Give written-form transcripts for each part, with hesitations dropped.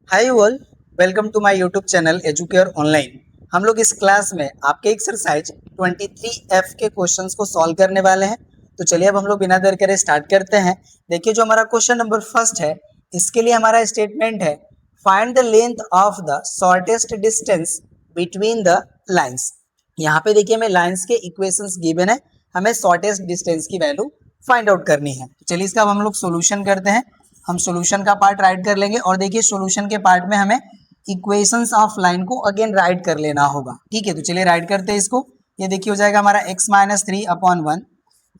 Hi all, welcome to my YouTube channel Educare Online. हम लोग इस क्लास में आपके एक्सरसाइज 23F के क्वेश्चंस को सॉल्व करने वाले हैं। तो चलिए अब हम लोग बिना देर करे स्टार्ट करते हैं। देखिए जो हमारा क्वेश्चन नंबर फर्स्ट है, इसके लिए हमारा स्टेटमेंट है find the length of the shortest distance between the lines. यहाँ पे देखिए हमें लाइन्स के इक्वेशंस गिवन है, हमें शॉर्टेस्ट डिस्टेंस की वैल्यू फाइंड आउट करनी है। चलिए इसका अब हम लोग सोल्यूशन करते हैं। हम सॉल्यूशन का पार्ट राइट कर लेंगे और देखिए सॉल्यूशन के पार्ट में हमें इक्वेशंस ऑफ लाइन को अगेन राइट कर लेना होगा। ठीक है, तो चलिए राइट करते हैं इसको। ये देखिए हो जाएगा हमारा x-3/1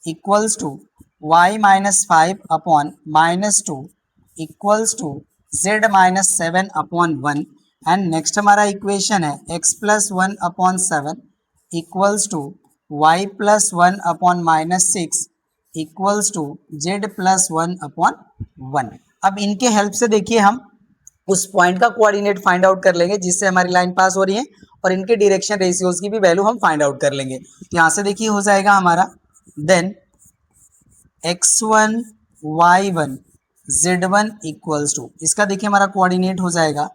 equals to y-5/-2 equals to z-7/1 and next हमारा इक्वेशन है x+1/7 equals to y+1/-6 equals to z+1/1। अब इनके हेल्प से देखिए हम उस पॉइंट का कोऑर्डिनेट फाइंड आउट कर लेंगे जिससे हमारी लाइन पास हो रही है, और इनके डायरेक्शन रेशियोज की भी वैल्यू हम फाइंड आउट कर लेंगे। तो यहाँ से देखिए हो जाएगा हमारा then x1 y1 z1 equals to, इसका देखिए हमारा कोऑर्डिनेट हो जाएगा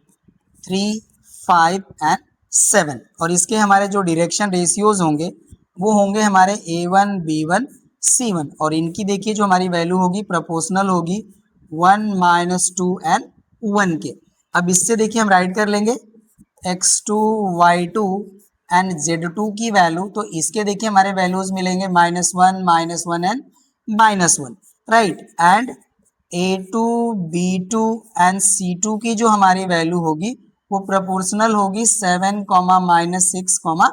3, 5 एंड 7, और इसके हमारे जो डायरेक्शन रेशियोज होंगे वो होंगे हमारे a1 b1 c1, और इनकी देखिए जो हमारी वैल्यू होगी प्रोपोर्शनल होगी 1 -2 एंड 1 के। अब इससे देखिए हम राइट कर लेंगे x2 y2 एंड z2 की वैल्यू, तो इसके देखिए हमारे वैल्यूज मिलेंगे -1 and -1, right. And a2 b2 and c2 की जो हमारी वैल्यू होगी वो प्रोपोर्शनल होगी 7, -6,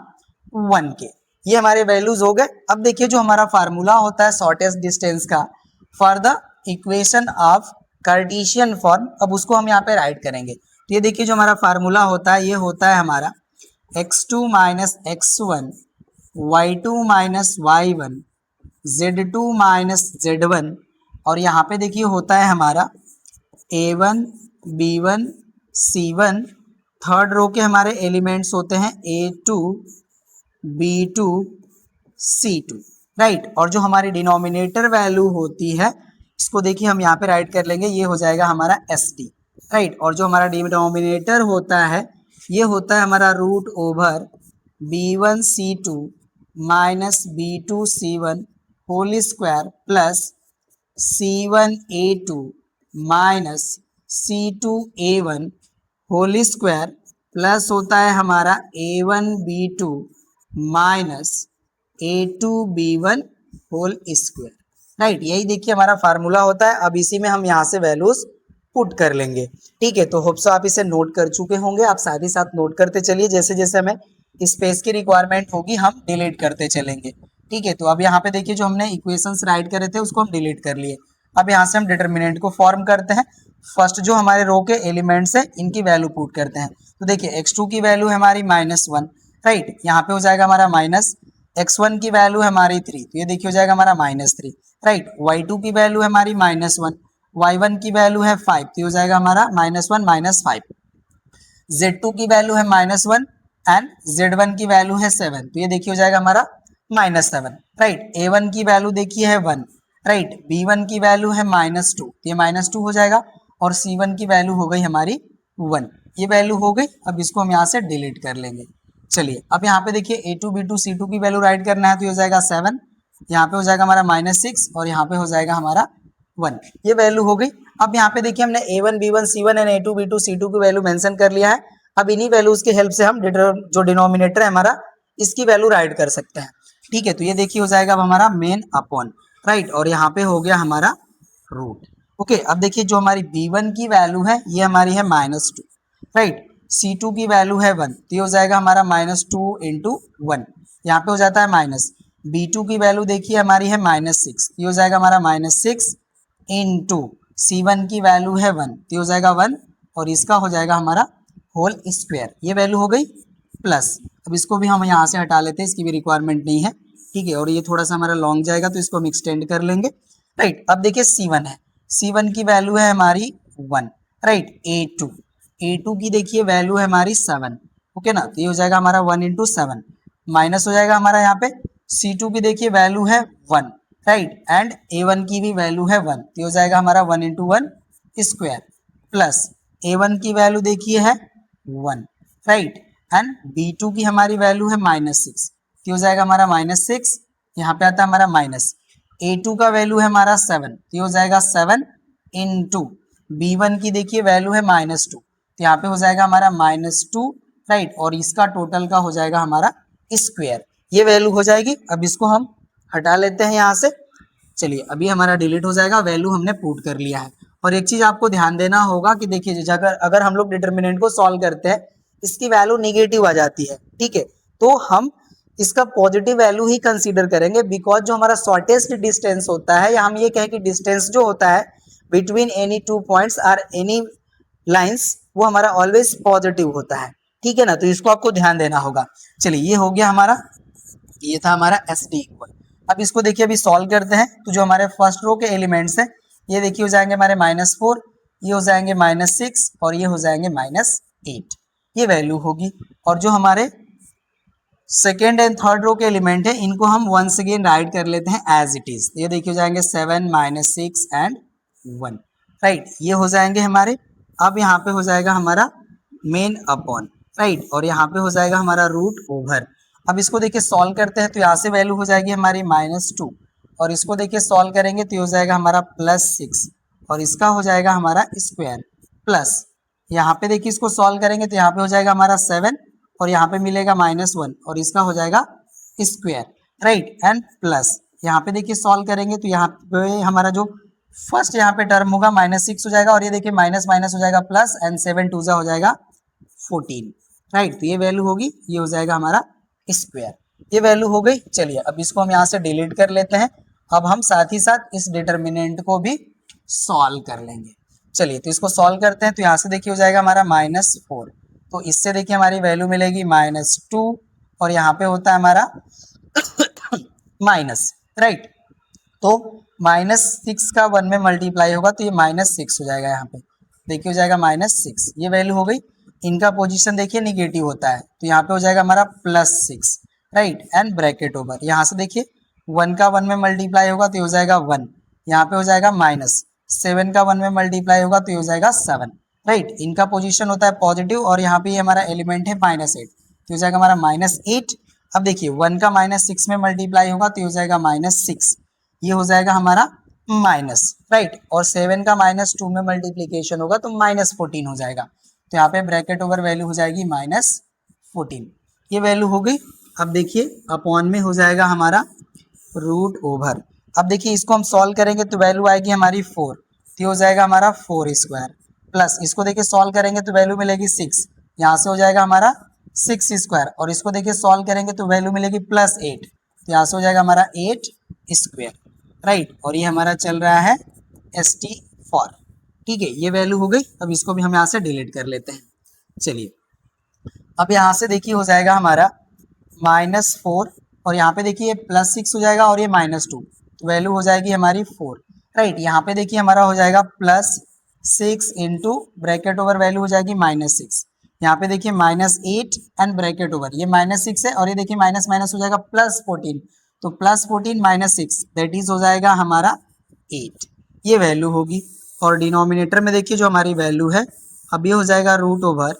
1 के। ये हमारे वैल्यूज हो गए। अब देखिए जो हमारा फार्मूला होता है शॉर्टेस्ट डिस्टेंस का for the equation of Cartesian form, अब उसको हम यहाँ पे राइट करेंगे। तो ये देखिए जो हमारा फार्मूला होता है ये होता है हमारा x2 - x1 y2 - y1 z2 - z1, और यहाँ पे देखिए होता है हमारा a1 b1 c1, third row के हमारे एलिमेंट्स होते हैं a2 b2 c2, राइट। और जो हमारी डिनोमिनेटर वैल्यू होती है इसको देखिए हम यहाँ पे राइट कर लेंगे, ये हो जाएगा हमारा st, राइट। और जो हमारा डिनोमिनेटर होता है ये होता है हमारा root over b1 c2 minus b2 c1 whole square plus c1 a2 minus c2 a1 whole square plus होता है हमारा a1 b2 minus a2 b1 whole square, right. यही देखिए हमारा फार्मूला होता है। अब इसी में हम यहाँ से वैल्यूज पुट कर लेंगे। ठीक है, तो होप सो आप इसे नोट कर चुके होंगे। आप साथ ही साथ नोट करते चलिए, जैसे जैसे हमें स्पेस की रिक्वायरमेंट होगी हम डिलीट करते चलेंगे। ठीक है, तो अब यहाँ पे देखिए जो हमने इक्वेशंस राइट करे थे उसको हम डिलीट कर लिए। अब यहाँ से हम डिटर्मिनेंट को फॉर्म करते हैं। फर्स्ट जो हमारे रो के एलिमेंट्स है इनकी वैल्यू पुट करते हैं। तो देखिए x2 की वैल्यू है हमारी -1, राइट। यहाँ पे हो जाएगा हमारा माइनस, x1 की वैल्यू है हमारी 3, तो ये देखिए हो जाएगा हमारा -3, राइट। y2 की वैल्यू है हमारी -1, y1 की वैल्यू है 5, तो हो जाएगा हमारा -1 -5। z2 की वैल्यू है -1 एंड z1 की वैल्यू है 7, तो ये देखिए हो जाएगा हमारा -7, राइट। a1 की वैल्यू देखिए है 1, राइट। b1 की वैल्यू है -2, ये -2 हो जाएगा, और c1 की वैल्यू हो गई हमारी 1, ये वैल्यू हो गई। अब इसको हम यहाँ से डिलीट कर लेंगे। चलिए अब यहाँ पे देखिए a2 b2 c2 की वैल्यू राइट करना है, तो हो जाएगा 7, यहाँ पे हो जाएगा हमारा -6, और यहाँ पे हो जाएगा हमारा 1, ये वैल्यू हो गई। अब यहाँ पे देखिए हमने a1 b1 c1 and a2 b2 c2 की वैल्यू मेंशन कर लिया है। अब इन्हीं वैल्यूज की हेल्प से हम जो डिनोमिनेटर है हमारा इसकी वैल्यू राइट कर सकते हैं। ठीक है, तो ये देखिए हो जाएगा अब हमारा मेन अपॉन, राइट, और यहाँ पे हो गया हमारा रूट। ओके, अब देखिए जो हमारी b1 की वैल्यू है ये हमारी है -2, राइट। c2 की वैल्यू है 1, तो ये हो जाएगा हमारा -2 × 1, यहाँ पे हो जाता है माइनस। b2 की वैल्यू देखिए हमारी है -6, ये हो जाएगा हमारा -6 × c1 की वैल्यू है 1, तो हो जाएगा 1, और इसका हो जाएगा हमारा होल स्क्वायर, ये वैल्यू हो गई प्लस। अब इसको भी हम यहाँ से हटा लेते हैं, इसकी भी रिक्वायरमेंट नहीं है। ठीक है, और ये थोड़ा सा हमारा लॉन्ग जाएगा तो इसको हम एक्सटेंड कर लेंगे, राइट। अब देखिए c1 है, c1 की वैल्यू है हमारी 1, राइट। a2 की देखिए वैल्यू है हमारी 7, ओके ना, तो ये हो जाएगा हमारा 1 × 7, माइनस हो जाएगा हमारा यहाँ पे c2 की देखिए वैल्यू है 1, राइट, एंड a1 की भी वैल्यू है 1, तो हो जाएगा हमारा 1 × 1 स्क्वायर प्लस A1 की वैल्यू देखिए है 1, राइट, एंड B2 की हमारी वैल्यू है -6, तो हो जाएगा हमारा -6, यहाँ पे आता है हमारा माइनस। A2 का वैल्यू है हमारा 7, तो हो जाएगा 7 इंटू B1 की देखिए वैल्यू है -2, तो यहाँ पे हो जाएगा हमारा -2, राइट, और इसका टोटल का हो जाएगा हमारा स्क्वायर, ये वैल्यू हो जाएगी। अब इसको हम हटा लेते हैं यहाँ से। चलिए अभी हमारा डिलीट हो जाएगा, वैल्यू हमने पुट कर लिया है। और एक चीज आपको ध्यान देना होगा कि देखिए अगर अगर हम लोग डिटर्मिनेंट को सॉल्व करते हैं, इसकी वैल्यू निगेटिव आ जाती है, ठीक है, तो हम इसका पॉजिटिव वैल्यू ही कंसीडर करेंगे, बिकॉज जो हमारा शॉर्टेस्ट डिस्टेंस होता है, या हम ये कहें कि डिस्टेंस जो होता है between any two points or any lines, वो हमारा ऑलवेज पॉजिटिव होता है, ठीक है ना, तो इसको आपको ध्यान देना होगा। चलिए ये हो गया हमारा, ये था हमारा एस डी इक्वल। अब इसको देखिए अभी सॉल्व करते हैं, तो जो हमारे फर्स्ट रो के एलिमेंट्स हैं ये देखिए हो जाएंगे हमारे -4, ये हो जाएंगे -6 और ये हो जाएंगे -8, ये वैल्यू होगी। और जो हमारे सेकेंड एंड थर्ड रो के एलिमेंट है इनको हम वंस अगेन राइट कर लेते हैं एज इट इज, ये देखिए हो जाएंगे 7 -6 एंड 1, राइट, ये हो जाएंगे हमारे। अब यहाँ पे हो जाएगा हमारा मेन अपॉन, राइट, और यहाँ पे हो जाएगा हमारा रूट ओवर। अब इसको देखिए सॉल्व करते हैं, तो यहाँ से वैल्यू हो जाएगी हमारी -2, और इसको देखिए सॉल्व करेंगे तो ये हो जाएगा हमारा +6, और इसका हो जाएगा हमारा स्क्वायर, प्लस यहाँ पे देखिए इसको सॉल्व करेंगे तो यहाँ पे हो जाएगा हमारा 7, और यहाँ पे मिलेगा -1, और इसका हो जाएगा स्क्वायर, राइट, एंड प्लस यहाँ पे देखिए सॉल्व करेंगे तो यहाँ पे हमारा जो फर्स्ट यहाँ पे टर्म होगा -6 हो जाएगा, और ये देखिए माइनस माइनस हो जाएगा प्लस, एंड 7 2 हो जाएगा 14, राइट, तो ये वैल्यू होगी, ये हो जाएगा हमारा स्क्वायर, ये वैल्यू हो गई। चलिए अब इसको हम यहाँ से डिलीट कर लेते हैं। अब हम साथ ही साथ इस डिटर्मिनेंट को भी सॉल्व कर लेंगे। चलिए तो इसको सॉल्व करते हैं, तो यहाँ से देखिए हो जाएगा हमारा -4, तो इससे देखिए हमारी वैल्यू मिलेगी -2, और यहाँ पे होता है हमारा माइनस, राइट, तो -6 का 1 में मल्टीप्लाई होगा तो ये -6 हो जाएगा, यहाँ पे देखिए हो जाएगा -6, ये वैल्यू हो गई। इनका पोजीशन देखिए निगेटिव होता है, तो यहाँ पे हो जाएगा हमारा +6, राइट, एंड ब्रैकेट ओवर, यहाँ से देखिए 1 का 1 में मल्टीप्लाई होगा तो ये हो जाएगा 1, यहाँ पे हो जाएगा -7 का 1 में मल्टीप्लाई होगा तो ये हो जाएगा 7, राइट, इनका पोजीशन होता है पॉजिटिव, और यहाँ पे हमारा एलिमेंट है -8, तो हो जाएगा हमारा -8। अब देखिए 1 का -6 में मल्टीप्लाई होगा तो ये हो जाएगा -6, ये हो जाएगा हमारा माइनस, राइट, और 7 का -2 में मल्टीप्लीकेशन होगा तो -14 हो जाएगा, तो यहाँ पे ब्रैकेट ओवर वैल्यू हो जाएगी -14, ये वैल्यू हो गई। अब देखिए अपॉन में हो जाएगा हमारा रूट ओवर। अब देखिए इसको हम सॉल्व करेंगे तो वैल्यू आएगी हमारी 4, तो हो जाएगा हमारा 4 स्क्वायर, प्लस इसको देखिए सॉल्व करेंगे तो वैल्यू मिलेगी 6, यहाँ से हो जाएगा हमारा 6 स्क्वायर, और इसको देखिए सॉल्व करेंगे तो वैल्यू मिलेगी +8, तो यहाँ से हो जाएगा हमारा 8 स्क्वायर, राइट, और ये हमारा चल रहा है ST4, ठीक है, ये वैल्यू हो गई। अब इसको भी हम यहाँ से डिलीट कर लेते हैं। चलिए अब यहाँ से देखिए हो जाएगा हमारा -4, और यहाँ पे देखिए +6 हो जाएगा, और ये -2, तो वैल्यू हो जाएगी हमारी 4, राइट, यहाँ पे देखिए हमारा हो जाएगा +6 इंटू ब्रैकेट ओवर वैल्यू हो जाएगी -6, यहाँ पे देखिए -8 एंड ब्रैकेट ओवर, ये -6 है, और ये देखिए माइनस माइनस हो जाएगा +14, तो +14 -6 दैट इज हो जाएगा हमारा 8, ये वैल्यू होगी। और डिनोमिनेटर में देखिए जो हमारी वैल्यू है, अब ये हो जाएगा रूट ओवर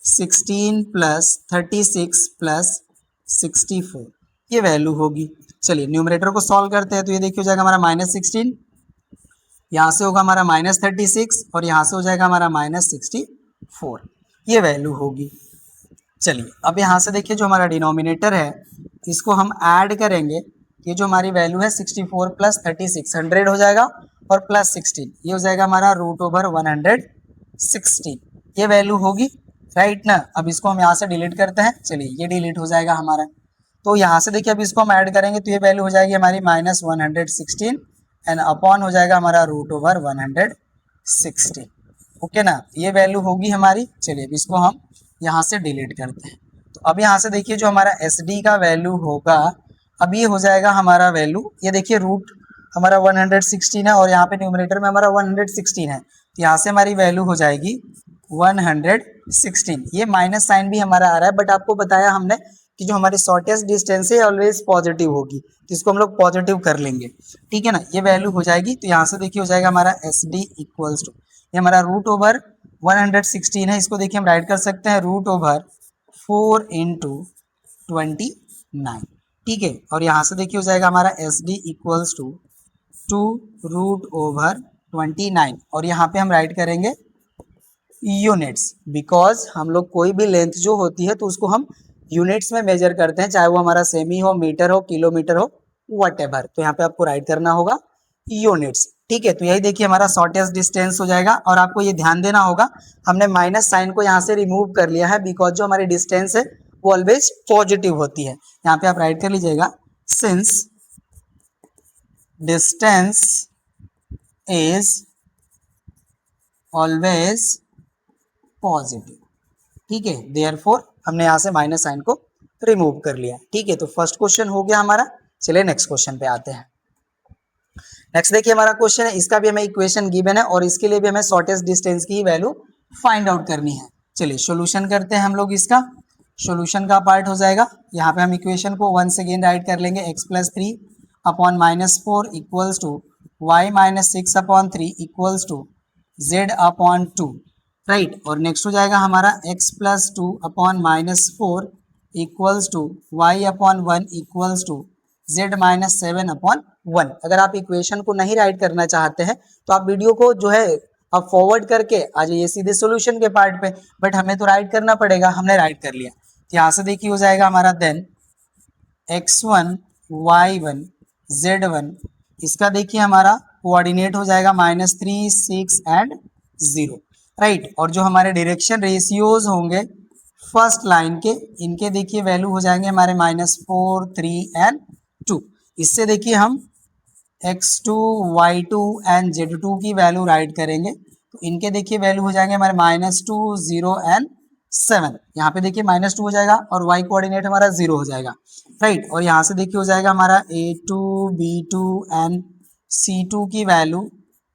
16 + 36 + 64, ये वैल्यू होगी। चलिए न्यूमरेटर को सॉल्व करते हैं, तो ये देखिए हो जाएगा हमारा -16, यहाँ से होगा हमारा -36, और यहाँ से हो जाएगा हमारा -64, ये वैल्यू होगी। चलिए अब यहाँ से देखिए जो हमारा डिनोमिनेटर है इसको हम ऐड करेंगे, ये जो हमारी वैल्यू है 64 + 36 100 हो जाएगा, और +16 ये हो जाएगा हमारा रूट ओवर 116, ये वैल्यू होगी, राइट ना। अब इसको हम यहाँ से डिलीट करते हैं, चलिए ये डिलीट हो जाएगा हमारा, तो यहाँ से देखिए अब इसको हम ऐड करेंगे तो ये वैल्यू हो जाएगी हमारी -116, एंड अपॉन हो जाएगा हमारा रूट ओवर 116, ओके ना, ये वैल्यू होगी हमारी। चलिए अब इसको हम यहाँ से डिलीट करते हैं, तो अब यहाँ से देखिए जो हमारा SD का वैल्यू होगा, अब ये हो जाएगा हमारा वैल्यू, ये देखिए रूट हमारा 116 है, और यहाँ पे न्यूमरेटर में हमारा 116 है, तो यहाँ से हमारी वैल्यू हो जाएगी 116, ये माइनस साइन भी हमारा आ रहा है, बट आपको बताया हमने कि जो हमारी शॉर्टेस्ट डिस्टेंस है ऑलवेज पॉजिटिव होगी, तो इसको हम लोग पॉजिटिव कर लेंगे, ठीक है ना, ये वैल्यू हो जाएगी। तो यहाँ से देखिए हो जाएगा हमारा SD इक्वल्स टू, ये हमारा रूट ओवर 116 है, इसको देखिए हम राइट कर सकते हैं रूट ओवर 4 इंटू 29, ठीक है। और यहाँ से देखिए हो जाएगा हमारा S D equals to 2 root over 29, और यहाँ पे हम राइट करेंगे यूनिट्स, बिकॉज हम लोग कोई भी लेंथ जो होती है तो उसको हम यूनिट्स में मेजर करते हैं, चाहे वो हमारा सेमी हो, मीटर हो, किलोमीटर हो, व्हाटएवर। तो यहाँ पे आपको राइट करना होगा यूनिट्स, ठीक है। तो यही देखिए हमारा शॉर्टेस्ट डिस्टेंस हो जाएगा। और आपको ये ध्यान देना होगा, हमने माइनस साइन को यहाँ से रिमूव कर लिया है, बिकॉज जो हमारी डिस्टेंस है वो ऑलवेज पॉजिटिव होती है। यहाँ पे आप राइट कर लीजिएगा, since distance is always positive, ठीक है, देयरफॉर हमने यहाँ से माइनस साइन को रिमूव कर लिया, ठीक है। तो फर्स्ट क्वेश्चन हो गया हमारा। चलिए नेक्स्ट क्वेश्चन पे आते हैं। नेक्स्ट देखिए हमारा क्वेश्चन है, इसका भी हमें इक्वेशन गिवन है और इसके लिए भी हमें शॉर्टेस्ट डिस्टेंस की वैल्यू फाइंड आउट करनी है। चलिए सॉल्यूशन करते हैं हम लोग। इसका सॉल्यूशन का पार्ट हो जाएगा, यहाँ पे हम इक्वेशन को वंस अगेन राइट कर लेंगे, x plus 3 upon minus 4 equals to y minus 6 upon 3 equals to z upon 2, right. और नेक्स्ट हो जाएगा हमारा x plus 2 upon minus 4 equals to y upon 1 equals to z minus 7 upon 1। अगर आप equation को नहीं राइट करना चाहते हैं तो आप वीडियो को जो है आप फॉरवर्ड करके आ जाइए सीधे सॉल्यूशन के पार्ट पे, बट हमें तो राइट करना पड़ेगा, हमने राइट कर लिया। तो यहाँ से देखिए हो जाएगा हमारा देन x1 y1 z1, इसका देखिए हमारा कोऑर्डिनेट हो जाएगा -3 6 एंड 0, राइट। और जो हमारे डायरेक्शन रेशियोज होंगे फर्स्ट लाइन के, इनके देखिए वैल्यू हो जाएंगे हमारे -4 3 एंड 2। इससे देखिए हम x2 y2 एंड z2 की वैल्यू राइट करेंगे, तो इनके देखिए वैल्यू हो जाएंगे हमारे -2 0 एंड 7। यहाँ पे देखिए -2 हो जाएगा और y कोऑर्डिनेट हमारा 0 हो जाएगा, राइट। और यहाँ से देखिए हो जाएगा हमारा a2 b2 एंड c2 की वैल्यू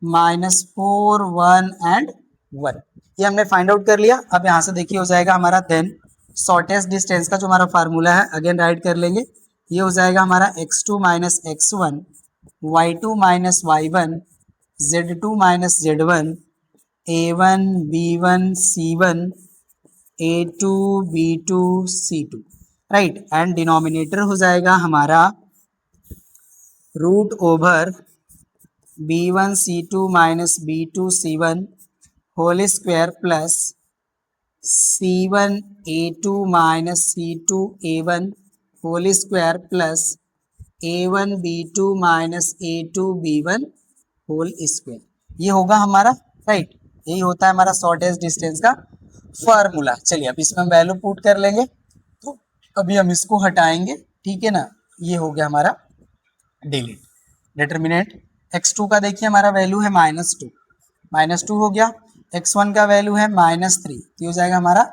-4 1 एंड 1। ये हमने फाइंड आउट कर लिया। अब यहाँ से देखिए हो जाएगा हमारा देन शॉर्टेस्ट डिस्टेंस का जो हमारा फार्मूला है अगेन राइट कर लेंगे। ये हो जाएगा हमारा x2 minus x1 y2 minus y1 z2 minus z1 a1 b1 c1 a2 b2 c2, right. And denominator हो जाएगा हमारा root over b1 c2 minus b2 c1 whole square plus c1 a2 minus c2 a1 whole square plus a1 b2 minus a2 b1 whole square. ये होगा हमारा, right. यही होता है हमारा शॉर्टेस्ट डिस्टेंस का फार्मूला। चलिए अब इसमें हम वैल्यू पुट कर लेंगे, तो अभी हम इसको हटाएंगे, ठीक है ना। ये हो गया हमारा डिलीट। डिटर्मिनेंट x2 का देखिए हमारा वैल्यू है -2 हो गया, x1 का वैल्यू है -3, तो हो जाएगा हमारा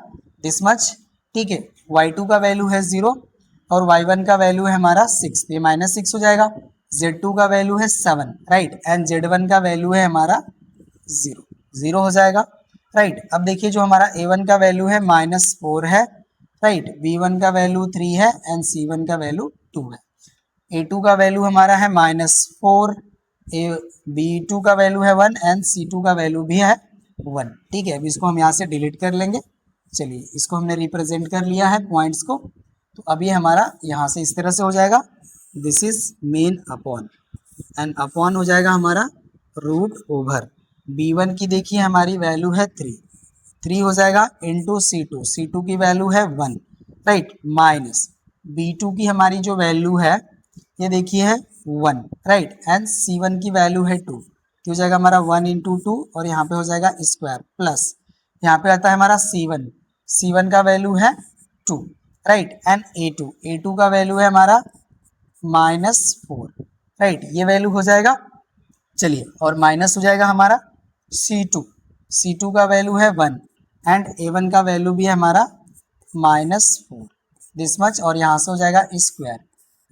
दिस मच, ठीक है। y2 का वैल्यू है 0 और y1 का वैल्यू है हमारा 6, तो ये -6 हो जाएगा। z2 का वैल्यू है 7, राइट। एंड z1 का वैल्यू है हमारा 0 हो जाएगा, राइट। अब देखिए जो हमारा a1 का वैल्यू है -4 है, राइट। b1 का वैल्यू 3 है एंड c1 का वैल्यू 2 है। a2 का वैल्यू हमारा है -4, b2 का वैल्यू है 1 एंड c2 का वैल्यू भी है 1, ठीक है। अब इसको हम यहाँ से डिलीट कर लेंगे। चलिए इसको हमने रिप्रेजेंट कर लिया है पॉइंट्स को, तो अब ये हमारा यहाँ से इस तरह से हो जाएगा, this is main upon and upon हो जाएगा हमारा रूट ओवर b1 की देखिए हमारी वैल्यू है 3 हो जाएगा इंटू c2 की वैल्यू है 1, राइट। माइनस b2 की हमारी जो वैल्यू है ये देखिए है 1, राइट। एंड c1 की वैल्यू है 2, तो हो जाएगा हमारा 1 इंटू 2 और यहाँ पे हो जाएगा स्क्वायर प्लस यहाँ पे आता है हमारा c1 का वैल्यू है 2, राइट। एंड a2 का वैल्यू है हमारा -4, राइट। ये वैल्यू हो जाएगा, चलिए। और माइनस हो जाएगा हमारा c2 का वैल्यू है 1 एंड a1 का वैल्यू भी है हमारा -4 दिस मच, और यहाँ से हो जाएगा स्क्वायर,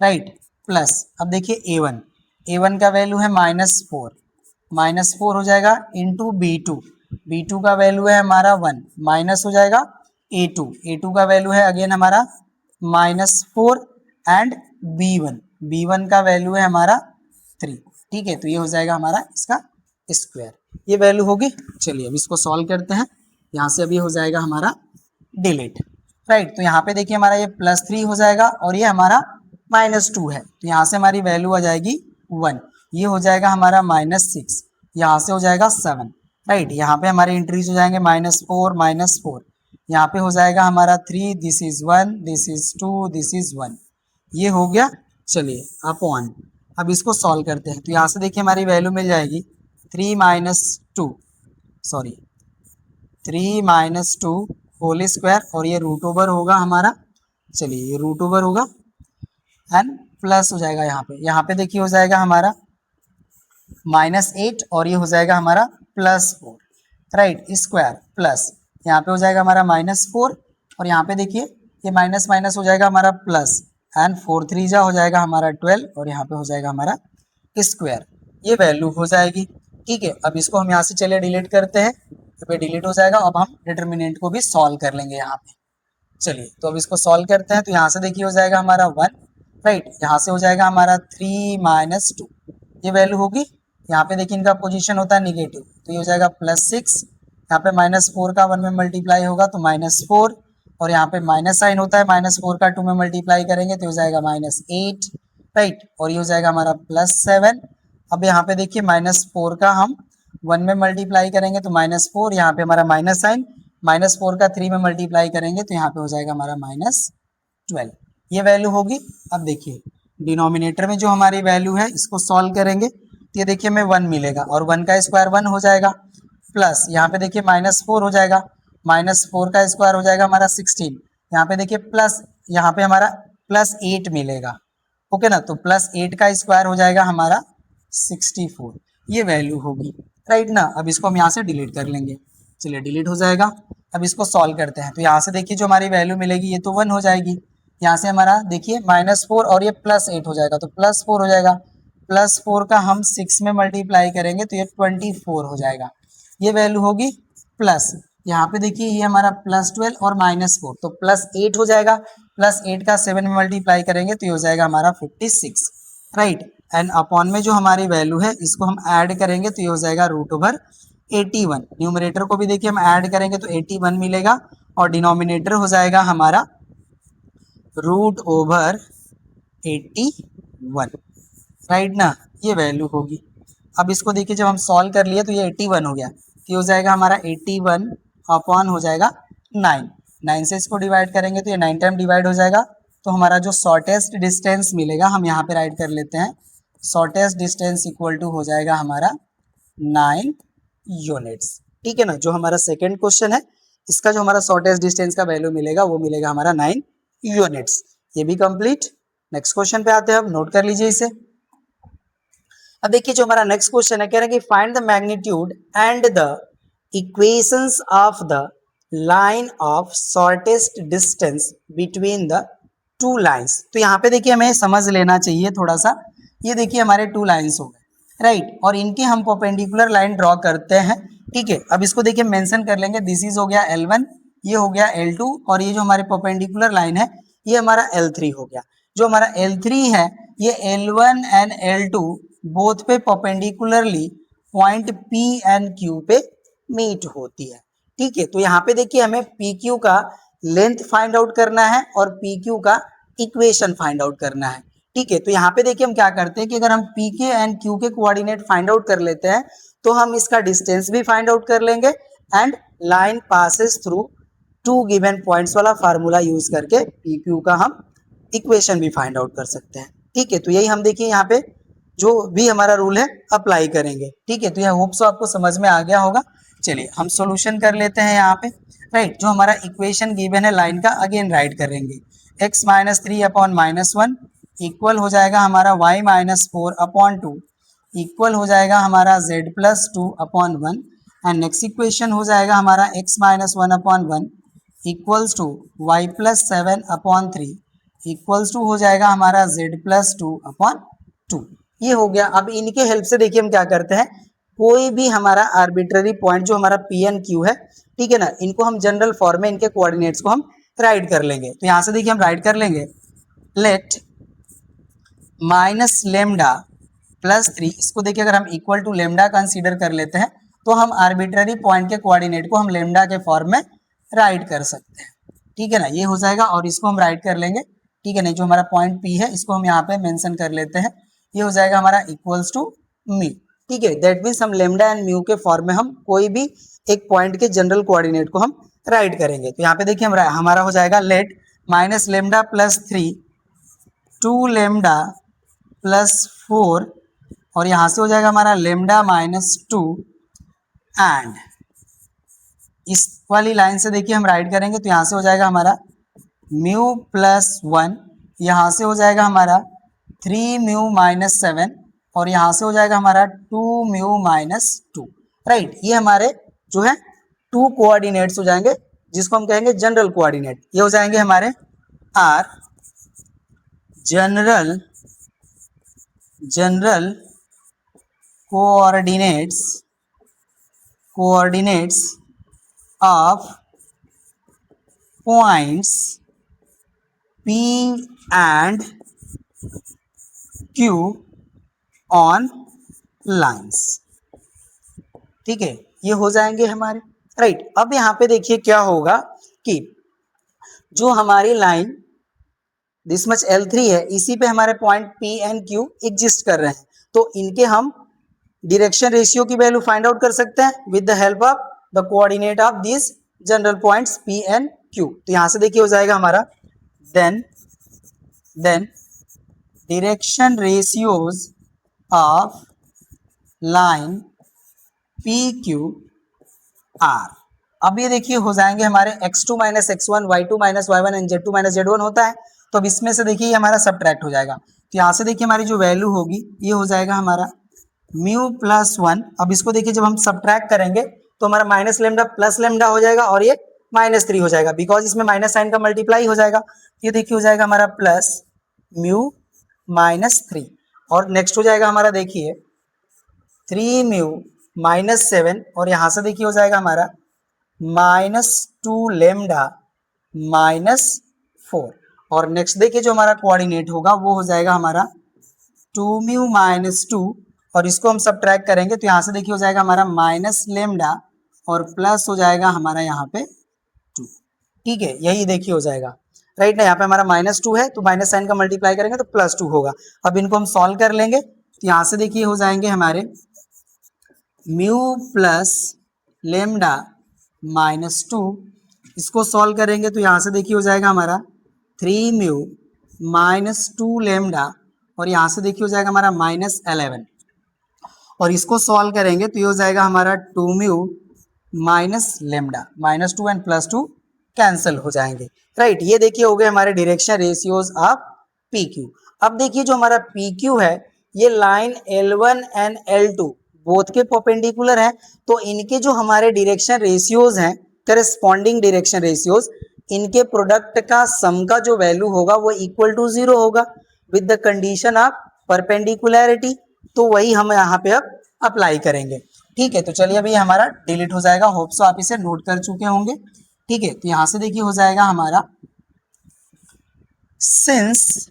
राइट। प्लस अब देखिए a1 का वैल्यू है -4 हो जाएगा इंटू b2 का वैल्यू है हमारा 1 माइनस हो जाएगा a2 का वैल्यू है अगेन हमारा -4 एंड b1 का वैल्यू है हमारा 3, ठीक है। तो ये हो जाएगा हमारा इसका स्क्वायर, ये वैल्यू होगी। चलिए अब इसको सॉल्व करते हैं। यहाँ से अभी हो जाएगा हमारा डिलीट, राइट। तो यहाँ पे देखिए हमारा ये +3 हो जाएगा और ये हमारा -2 है, तो यहाँ से हमारी वैल्यू आ जाएगी 1। ये हो जाएगा हमारा -6, यहाँ से हो जाएगा 7, राइट। यहाँ पे हमारे इंट्रीज हो जाएंगे -4 -4, यहाँ पे हो जाएगा हमारा 3, this is 1, this is 2, this is 1, ये हो गया। चलिए अपॉन, अब इसको सॉल्व करते हैं। तो यहाँ से देखिए हमारी वैल्यू मिल जाएगी 3 - 2, सॉरी 3 - 2 होल स्क्वायर, और ये रूट ओवर होगा हमारा, चलिए ये रूट ओवर होगा एंड प्लस हो जाएगा यहाँ पे देखिए हो जाएगा हमारा -8 और ये हो जाएगा हमारा +4, राइट, स्क्वायर प्लस यहाँ पे हो जाएगा हमारा -4 और यहाँ पे देखिए ये माइनस माइनस हो जाएगा हमारा प्लस एंड 4 3 जा हो जाएगा हमारा 12 और यहाँ पे हो जाएगा हमारा स्क्वायर, ये वैल्यू हो जाएगी। ठीक है, अब इसको हम यहाँ से चलिए डिलीट करते हैं, तो पे डिलीट हो जाएगा। अब हम डिटर्मिनेंट को भी सॉल्व कर लेंगे यहाँ पे। चलिए तो अब इसको सॉल्व करते हैं। तो यहाँ से देखिए हो जाएगा हमारा 1, राइट, यहाँ से हो जाएगा हमारा 3 - 2, ये वैल्यू होगी। यहाँ पे देखिए इनका पोजीशन होता है निगेटिव, तो ये हो जाएगा +6, यहाँ पे -4 का 1 में मल्टीप्लाई होगा तो -4, और यहाँ पे माइनस साइन होता है, -4 का 2 में मल्टीप्लाई करेंगे तो हो जाएगा -8, राइट, और ये हो जाएगा हमारा +7। अब यहाँ पे देखिए -4 का हम 1 में मल्टीप्लाई करेंगे तो -4, यहाँ पे हमारा माइनस साइन, -4 का 3 में मल्टीप्लाई करेंगे तो यहाँ पे हो जाएगा हमारा -12, ये वैल्यू होगी। अब देखिए डिनोमिनेटर में जो हमारी वैल्यू है इसको सॉल्व करेंगे तो ये देखिए हमें 1 मिलेगा और 1 का स्क्वायर 1 हो जाएगा, प्लस यहाँ पे देखिए -4 हो जाएगा, -4 का स्क्वायर हो जाएगा हमारा 16, यहाँ पे देखिए प्लस, यहाँ पे हमारा +8 मिलेगा, ओके ना, तो +8 का स्क्वायर हो जाएगा हमारा 64, ये वैल्यू होगी, राइट ना। अब इसको हम यहाँ से डिलीट कर लेंगे, चलिए डिलीट हो जाएगा। अब इसको सॉल्व करते हैं। तो यहाँ से देखिए जो हमारी वैल्यू मिलेगी ये तो 1 हो जाएगी, यहाँ से हमारा देखिए -4 और ये +8 हो जाएगा तो +4 हो जाएगा, +4 का हम 6 में मल्टीप्लाई करेंगे तो ये 24 हो जाएगा, ये वैल्यू होगी। प्लस यहाँ पे देखिए ये हमारा +12 और -4 तो +8 हो जाएगा, +8 का 7 में मल्टीप्लाई करेंगे तो ये हो जाएगा हमारा 56, राइट, एंड अपॉन में जो हमारी वैल्यू है इसको हम ऐड करेंगे तो ये हो जाएगा √81। न्यूमरेटर को भी देखिए हम ऐड करेंगे तो 81 मिलेगा और डिनोमिनेटर हो जाएगा हमारा √81, राइट ना, ये वैल्यू होगी। अब इसको देखिए जब हम सॉल्व कर लिए तो ये 81 हो गया, तो ये हो जाएगा हमारा 81 अपॉन हो जाएगा 9 से इसको डिवाइड करेंगे तो ये 9 टाइम डिवाइड हो जाएगा, तो हमारा जो शॉर्टेस्ट डिस्टेंस मिलेगा हम यहाँ पे राइट कर लेते हैं, शॉर्टेस्ट डिस्टेंस इक्वल टू हो जाएगा हमारा 9 यूनिट्स। ठीक है ना, जो हमारा सेकेंड क्वेश्चन है इसका जो हमारा शॉर्टेस्ट डिस्टेंस का वैल्यू मिलेगा वो मिलेगा हमारा 9 यूनिट्स। ये भी कंप्लीट। नेक्स्ट क्वेश्चन पे आते हैं, अब नोट कर लीजिए इसे। अब देखिए जो हमारा नेक्स्ट क्वेश्चन है कह रहा है कि find the magnitude and the equations of the line of shortest distance between the two lines. तो यहाँ पे देखिए हमें समझ लेना चाहिए थोड़ा सा, ये देखिए हमारे 2 लाइंस हो गए, राइट, और इनके हम परपेंडिकुलर लाइन ड्रॉ करते हैं। ठीक है, अब इसको देखिए मेंशन कर लेंगे, दिस इज हो गया L1, ये हो गया L2 और ये जो हमारे परपेंडिकुलर लाइन है ये हमारा L3 हो गया। जो हमारा L3 है ये L1 एंड L2 बोथ पे perpendicularly point P and Q पे मीट होती है। ठीक है, तो यहाँ पे देखिए हमें PQ का लेंथ फाइंड आउट करना है और PQ का इक्वेशन फाइंड आउट करना है। ठीक है, तो यहाँ पे देखिए हम क्या करते हैं कि अगर हम PK एंड Q के कोऑर्डिनेट फाइंड आउट कर लेते हैं तो हम इसका डिस्टेंस भी फाइंड आउट कर लेंगे and line passes through 2 given points वाला फार्मूला यूज करके PQ का हम इक्वेशन भी फाइंड आउट कर सकते हैं। ठीक है, तो यही हम देखिए यहाँ पे जो भी हमारा रूल है अप्लाई करेंगे। ठीक है, तो यह होप सो आपको समझ में आ गया होगा। चलिए हम सॉल्यूशन कर लेते हैं यहाँ पे, राइट, जो हमारा इक्वेशन गिवन है लाइन का अगेन राइट करेंगे, x - 3 अपॉन -1 इक्वल हो जाएगा हमारा y - 4 अपॉन 2 इक्वल हो जाएगा हमारा z + 2 upon 1 and next equation हो जाएगा हमारा x - 1 upon 1 equals to y + 7 upon 3 equals to हो जाएगा हमारा z + 2 अपॉन 2। ये हो गया। अब इनके हेल्प से देखिए हम क्या करते हैं, कोई भी हमारा आर्बिट्ररी पॉइंट जो हमारा P एंड Q है, ठीक है ना, इनको हम जनरल फॉर्म में इनके कोऑर्डिनेट्स को हम राइट कर लेंगे। तो यहाँ से देखिए हम राइट कर लेंगे, लेट -λ + 3, इसको देखिए अगर हम इक्वल टू लेमडा कंसीडर कर लेते हैं तो हम आर्बिट्ररी पॉइंट के कोऑर्डिनेट को हम लेमडा के फॉर्म में राइट कर सकते हैं, ठीक है ना। ये हो जाएगा और इसको हम राइट कर लेंगे, ठीक है ना। जो हमारा पॉइंट पी है इसको हम यहाँ पे मेंशन कर लेते हैं, ये हो जाएगा हमारा इक्वल्स टू मी, ठीक है। दैट मीन्स हम लेमडा एंड म्यू के फॉर्म में हम कोई भी एक पॉइंट के जनरल कोऑर्डिनेट को हम राइट करेंगे। तो यहाँ पे देखिए हमारा हो जाएगा let minus lambda plus 3 2 lambda plus 4 और यहाँ से हो जाएगा हमारा लेमडा माइनस 2 एंड इस वाली लाइन से देखिए हम राइट करेंगे तो यहाँ से हो जाएगा हमारा म्यू प्लस 1, यहाँ से हो जाएगा हमारा 3 म्यू माइनस 7 और यहाँ से हो जाएगा हमारा 2 म्यू माइनस 2, राइट। ये हमारे जो है 2 कोऑर्डिनेट्स हो जाएंगे जिसको हम कहेंगे जनरल कोऑर्डिनेट। ये हो जाएंगे हमारे are general coordinates of points P and Q on lines, ठीक है। ये हो जाएंगे हमारे, राइट। अब यहाँ पे देखिए क्या होगा कि जो हमारी लाइन दिस मच L3 है, इसी पे हमारे point P and Q exist कर रहे हैं, तो इनके हम डायरेक्शन रेशियो की वैल्यू फाइंड आउट कर सकते हैं with the help of the coordinate of this general points P and Q। तो यहां से देखिए हो जाएगा हमारा then direction ratios of line PQ R। अब ये देखिए हो जाएंगे हमारे x2 minus x1 y2 minus y1 and z2 minus z1 होता है, तो अब इसमें से देखिए हमारा सब्ट्रैक्ट हो जाएगा। तो यहाँ से देखिए हमारी जो वैल्यू होगी ये हो जाएगा हमारा म्यू प्लस 1। अब इसको देखिए जब हम सब्ट्रैक्ट करेंगे तो हमारा माइनस लेमडा प्लस लेमडा हो जाएगा और ये माइनस 3 हो जाएगा, बिकॉज इसमें माइनस साइन का मल्टीप्लाई हो जाएगा। ये देखिए हो जाएगा हमारा प्लस म्यू माइनस 3 और नेक्स्ट हो जाएगा हमारा देखिए 3 म्यू माइनस 7 और यहाँ से देखिए हो जाएगा हमारा माइनस 2 लेमडा माइनस 4 और नेक्स्ट देखिए जो हमारा कोऑर्डिनेट होगा वो हो जाएगा हमारा 2 म्यू माइनस 2 और इसको हम सब्ट्रैक्ट करेंगे तो यहाँ से देखिए हो जाएगा हमारा माइनस लेमडा और प्लस हो जाएगा हमारा यहाँ पे 2, ठीक है। यही देखिए हो जाएगा, राइट ना। यहाँ पे हमारा माइनस 2 है तो माइनस साइन का मल्टीप्लाई करेंगे तो प्लस 2 होगा। अब इनको हम सॉल्व कर लेंगे तो यहाँ से देखिए हो जाएंगे हमारे म्यू प्लस लेमडा माइनस 2, इसको सॉल्व करेंगे तो यहाँ से देखिए हो जाएगा हमारा 3 म्यू माइनस 2 लेमडा और यहाँ से देखिए हो जाएगा हमारा माइनस 11 और इसको सॉल्व करेंगे तो ये हो जाएगा हमारा 2 mu minus lambda minus 2 and plus 2 cancel हो जाएंगे, राइट। ये देखिए हो गए हमारे डायरेक्शन रेशियोज ऑफ PQ। अब देखिए जो हमारा PQ है ये line L1 and L2 both के परपेंडिकुलर है, तो इनके जो हमारे डायरेक्शन रेशियोज हैं करेस्पॉन्डिंग डायरेक्शन रेशियोज, इनके प्रोडक्ट का सम का जो वैल्यू होगा वो इक्वल टू 0 होगा with the condition of perpendicularity. तो वही हम यहाँ पे अब अप्लाई करेंगे, ठीक है। तो चलिए अभी हमारा डिलीट हो जाएगा, होप सो आप इसे नोट कर चुके होंगे, ठीक है। तो यहाँ से देखिए हो जाएगा हमारा since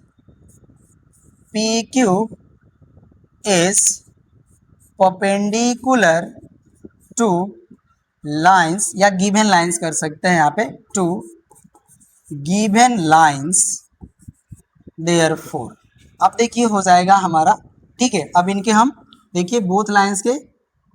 PQ is perpendicular two lines या गिवन लाइंस कर सकते हैं यहाँ पे, टू गिवन लाइंस देयरफॉर। अब देखिए हो जाएगा हमारा, ठीक है। अब इनके हम देखिए बोथ लाइंस के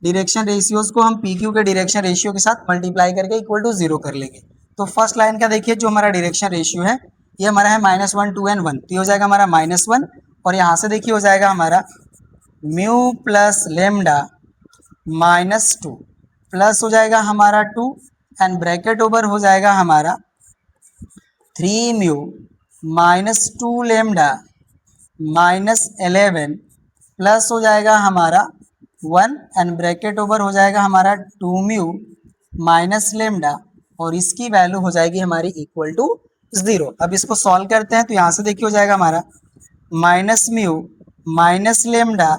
डायरेक्शन रेशियोज को हम PQ के डायरेक्शन रेशियो के साथ मल्टीप्लाई करके इक्वल टू 0 कर लेंगे। तो फर्स्ट लाइन का देखिए जो हमारा डायरेक्शन रेशियो है ये हमारा है -1 2 एंड 1, तो ये हो जाएगा हमारा -1 और यहाँ से देखिए हो जाएगा हमारा म्यू प्लस लेमडा -2 प्लस हो जाएगा हमारा 2 एंड ब्रैकेट ओवर हो जाएगा हमारा 3 म्यू -2 लेमडा -11 प्लस हो जाएगा हमारा 1 एंड ब्रैकेट ओवर हो जाएगा हमारा 2 म्यू माइनस लेमडा और इसकी वैल्यू हो जाएगी हमारी इक्वल टू 0। अब इसको सॉल्व करते हैं तो यहाँ से देखिए हो जाएगा हमारा minus mu minus lambda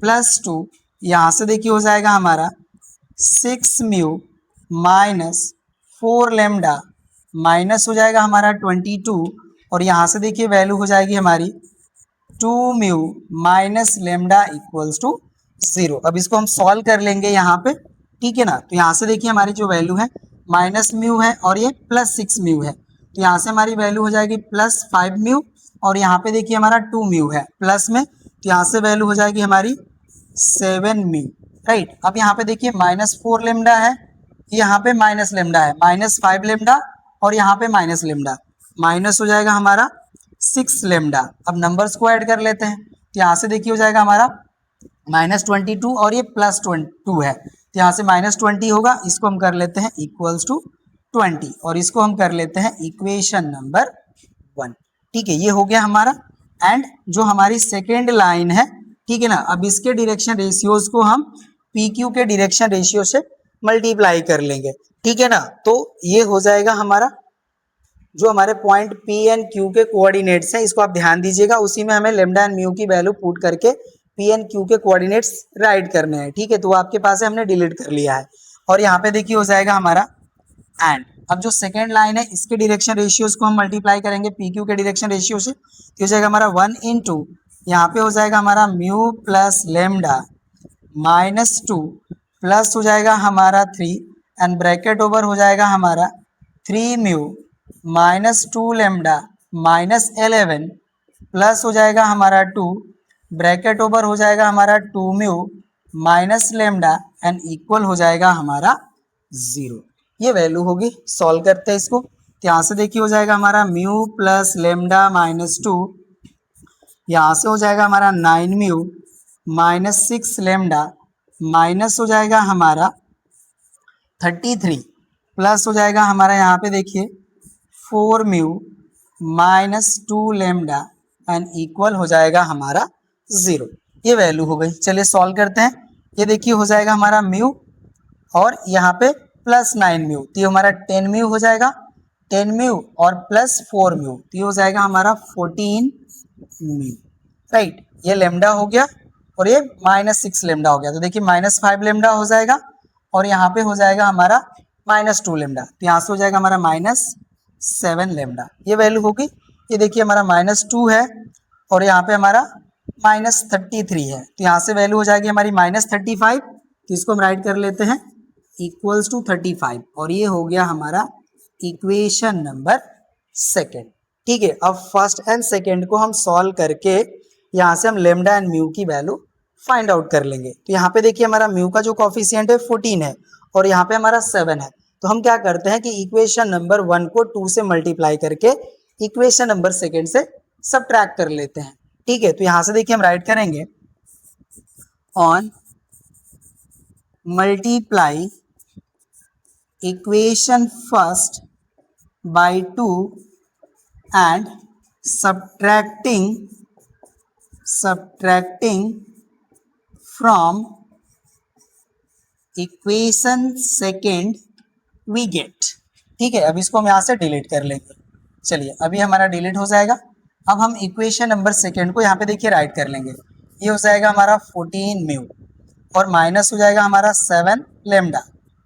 plus 2, यहाँ से देखिए हो जाएगा हमारा 6 म्यू -4 लेमडा माइनस हो जाएगा हमारा 22 और यहाँ से देखिए वैल्यू हो जाएगी हमारी 2 mu minus lambda equals to 0। अब इसको हम सॉल्व कर लेंगे यहाँ पे ठीक है ना। तो यहाँ से देखिए हमारी जो वैल्यू है माइनस म्यू है और ये प्लस 6 म्यू है, तो यहाँ से हमारी वैल्यू हो जाएगी प्लस 5 म्यू और यहाँ पे देखिए हमारा 2 म्यू है प्लस में, तो यहाँ से वैल्यू हो जाएगी हमारी 7 म्यू, राइट। अब यहाँ पे देखिए माइनस 4 लेमडा है, यहाँ पे माइनस लेमडा है, माइनस 5 लेमडा और यहाँ पे माइनस लेमडा, माइनस हो जाएगा हमारा 6 लेमडा। अब नंबर्स को ऐड कर लेते हैं, तो यहाँ से देखिए हो जाएगा हमारा -22 और ये +2 है, तो यहाँ से -20 होगा, इसको हम कर लेते हैं इक्वल्स टू 20 और इसको हम कर लेते हैं इक्वेशन नंबर 1। ठीक है, ये हो गया हमारा। एंड जो हमारी सेकेंड लाइन है, ठीक है ना, अब इसके डायरेक्शन रेशियोज को हम पी क्यू के डायरेक्शन रेशियो से मल्टीप्लाई कर लेंगे, ठीक है ना। तो ये हो जाएगा हमारा जो हमारे पॉइंट पी एंड क्यू के कोऑर्डिनेट्स हैं, इसको आप ध्यान दीजिएगा, उसी में हमें लेमडा एंड म्यू की वैल्यू पुट करके पी एंड क्यू के कोऑर्डिनेट्स राइट करने हैं, ठीक है। तो वो आपके पास है, हमने डिलीट कर लिया है। और यहाँ पे देखिए हो जाएगा हमारा एंड अब जो सेकेंड लाइन है इसके डायरेक्शन रेशियोज को हम मल्टीप्लाई करेंगे पी क्यू के डायरेक्शन रेशियो से, तो हो जाएगा हमारा 1 × यहाँ पे हो जाएगा हमारा म्यू प्लस लेमडा -2 प्लस हो जाएगा हमारा 3 एंड ब्रैकेट ओवर हो जाएगा हमारा 3 म्यू -2 लेमडा -11 प्लस हो जाएगा हमारा 2 ब्रैकेट ओवर हो जाएगा हमारा 2 mu minus lambda and equal हो जाएगा हमारा 0। ये वैल्यू होगी। सॉल्व करते हैं इसको, तो यहाँ से देखिए हो जाएगा हमारा म्यू प्लस लेमडा -2, यहाँ से हो जाएगा हमारा 9 म्यू -6 लेमडा माइनस हो जाएगा हमारा 33 प्लस हो जाएगा हमारा यहाँ पे देखिए 4 म्यू -2 लेमडा एंड इक्वल हो जाएगा हमारा 0। ये वैल्यू हो गई। चलिए सॉल्व करते हैं। ये देखिए हो जाएगा हमारा म्यू और यहाँ पे प्लस 9 म्यू, तो ये हमारा 10 म्यू हो जाएगा, 10 म्यू और प्लस 4 म्यू, तो ये हो जाएगा हमारा 14 म्यू, राइट। ये लेमडा हो गया और ये -6 लेमडा हो गया, तो देखिए -5 लेमडा हो जाएगा और यहाँ पे हो जाएगा हमारा -2 लेमडा, तो यहाँ से हो जाएगा हमारा -7 लेमडा। ये वैल्यू होगी। ये देखिए हमारा -2 है और यहाँ पे हमारा -33 है, तो यहाँ से वैल्यू हो जाएगी हमारी -35, तो इसको हम राइट कर लेते हैं इक्वल्स टू 35 और ये हो गया हमारा इक्वेशन नंबर 2। ठीक है, अब फर्स्ट एंड सेकेंड को हम सॉल्व करके यहाँ से हम लेमडा एंड म्यू की वैल्यू फाइंड आउट कर लेंगे। तो यहाँ पे देखिए हमारा म्यू का जो कोफिशिएंट है 14 है और यहाँ पे हमारा 7 है, तो हम क्या करते हैं कि इक्वेशन नंबर 1 को 2 से मल्टीप्लाई करके इक्वेशन नंबर 2 से सबट्रैक्ट कर लेते हैं। ठीक है, तो यहाँ से देखिए हम राइट करेंगे on multiply equation first by 2 and subtracting from equation second we get। ठीक है, अब इसको हम यहाँ से डिलीट कर लेंगे। चलिए अभी हमारा डिलीट हो जाएगा। अब हम इक्वेशन नंबर 2 को यहाँ पे देखिए राइट कर लेंगे। ये हो जाएगा हमारा 14 म्यू और माइनस हो जाएगा हमारा 7 लेमडा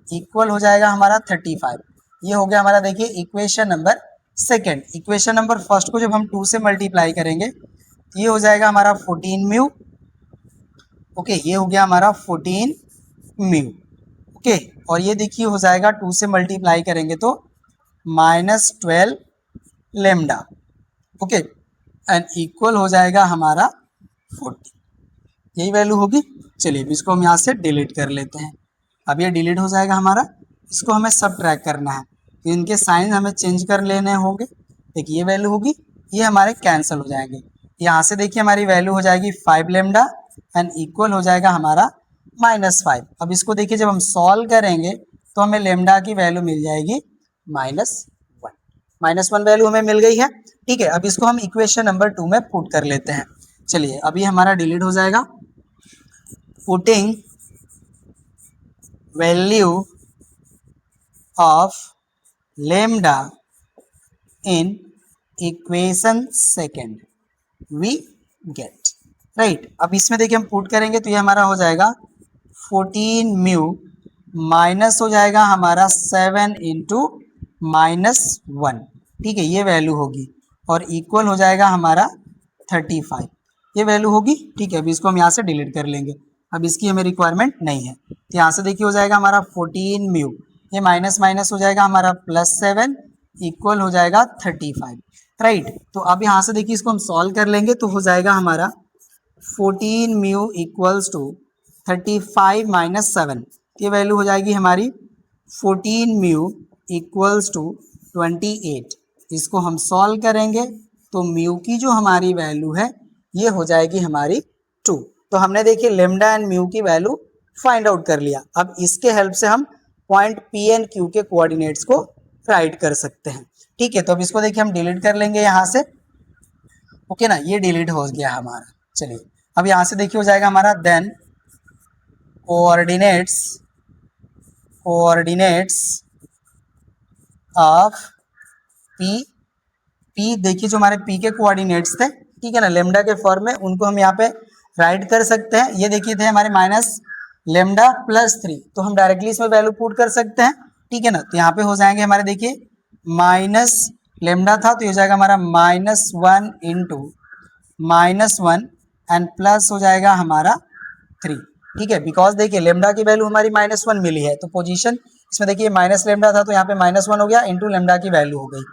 इक्वल हो जाएगा हमारा 35। ये हो गया हमारा देखिए equation number 2। Equation number first को जब हम 2 से मल्टीप्लाई करेंगे तो ये हो जाएगा हमारा 14 म्यू। ओके, ये हो गया हमारा 14 म्यू। ओके, और ये देखिए हो जाएगा 2 से मल्टीप्लाई करेंगे तो -12 लेमडा। ओके, एंड इक्वल हो जाएगा हमारा 40। यही वैल्यू होगी। चलिए इसको हम यहाँ से डिलीट कर लेते हैं। अब ये डिलीट हो जाएगा हमारा, इसको हमें सबट्रैक्ट करना है तो इनके साइन हमें चेंज कर लेने होंगे। देखिए ये वैल्यू होगी, ये हमारे कैंसिल हो जाएंगे। यहाँ से देखिए हमारी वैल्यू हो जाएगी 5 लेमडा एंड इक्वल हो जाएगा हमारा -5। अब इसको देखिए जब हम सॉल्व करेंगे तो हमें लेमडा की वैल्यू मिल जाएगी -1। -1 वैल्यू हमें मिल गई है। ठीक है, अब इसको हम इक्वेशन नंबर 2 में पुट कर लेते हैं। चलिए अभी हमारा डिलीट हो जाएगा। Putting value of lambda in equation second we get, right. अब इसमें देखिए हम पुट करेंगे तो ये हमारा हो जाएगा 14 म्यू माइनस हो जाएगा हमारा 7 × -1। ठीक है, ये वैल्यू होगी और इक्वल हो जाएगा हमारा 35। ये वैल्यू होगी। ठीक है, अभी इसको हम यहाँ से डिलीट कर लेंगे। अब इसकी हमें रिक्वायरमेंट नहीं है। तो यहाँ से देखिए हो जाएगा हमारा 14 म्यू, ये माइनस माइनस हो जाएगा हमारा +7 इक्वल हो जाएगा 35, राइट। तो अब यहाँ से देखिए इसको हम सॉल्व कर लेंगे तो हो जाएगा हमारा 14 म्यू इक्वल्स टू 35 माइनस 7, ये वैल्यू हो जाएगी हमारी 14 म्यू इक्वल्स टू 28। इसको हम सॉल्व करेंगे तो म्यू की जो हमारी वैल्यू है ये हो जाएगी हमारी 2। तो हमने देखिए लेमडा एंड म्यू की वैल्यू फाइंड आउट कर लिया। अब इसके हेल्प से हम पॉइंट पी एंड क्यू के कोऑर्डिनेट्स को राइट कर सकते हैं। ठीक है, तो अब इसको देखिए हम डिलीट कर लेंगे यहाँ से, ओके ना, ये डिलीट हो गया हमारा। चलिए अब यहाँ से देखिए हो जाएगा हमारा then coordinates of P, P देखिए जो हमारे पी के कोऑर्डिनेट्स थे, ठीक है ना, लेमडा के फॉर्म में, उनको हम यहाँ पे राइट कर सकते हैं। ये देखिए थे हमारे माइनस लेमडा +3, तो हम डायरेक्टली इसमें वैल्यू पुट कर सकते हैं, ठीक है ना। तो यहाँ पे हो जाएंगे हमारे देखिए माइनस लेमडा था तो ये हो जाएगा हमारा -1 इंटू -1 एंड प्लस हो जाएगा हमारा 3, ठीक है। बिकॉज देखिए लेमडा की वैल्यू हमारी -1 मिली है, तो पोजीशन इसमें देखिए माइनस लेमडा था तो यहाँ पे -1 हो गया इंटू लेमडा की वैल्यू हो गई।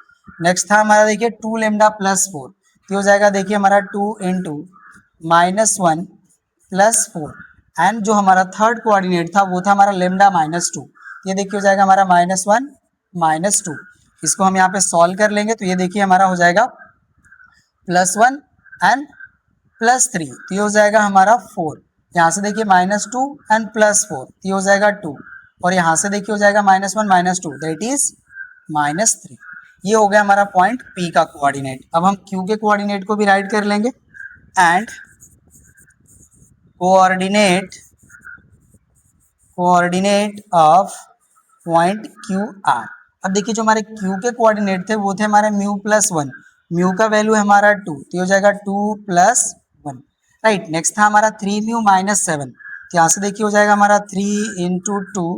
नेक्स्ट था हमारा देखिए 2 लेमडा +4, तो हो जाएगा देखिए हमारा 2 इंटू -1 +4 एंड जो हमारा थर्ड कोऑर्डिनेट था वो था हमारा लेमडा -2, ये देखिए हो जाएगा हमारा -1 -2। इसको हम यहाँ पे सॉल्व कर लेंगे तो ये देखिए हमारा हो जाएगा +1 एंड +3, तो ये हो जाएगा हमारा 4। यहाँ से देखिए -2 एंड +4, तो ये हो जाएगा 2, और यहाँ से देखिए हो जाएगा -1 -2 दैट इज -3। ये हो गया हमारा पॉइंट P का कोऑर्डिनेट। अब हम Q के कोऑर्डिनेट को भी राइट कर लेंगे and coordinate of point QR। अब देखिए जो हमारे Q के कोऑर्डिनेट थे वो थे हमारे μ+1, म्यू का वैल्यू है हमारा 2, तो ये हो जाएगा 2 + 1, राइट। नेक्स्ट था हमारा 3 म्यू -7, तो यहाँ से देखिए हो जाएगा हमारा 3 इंटू 2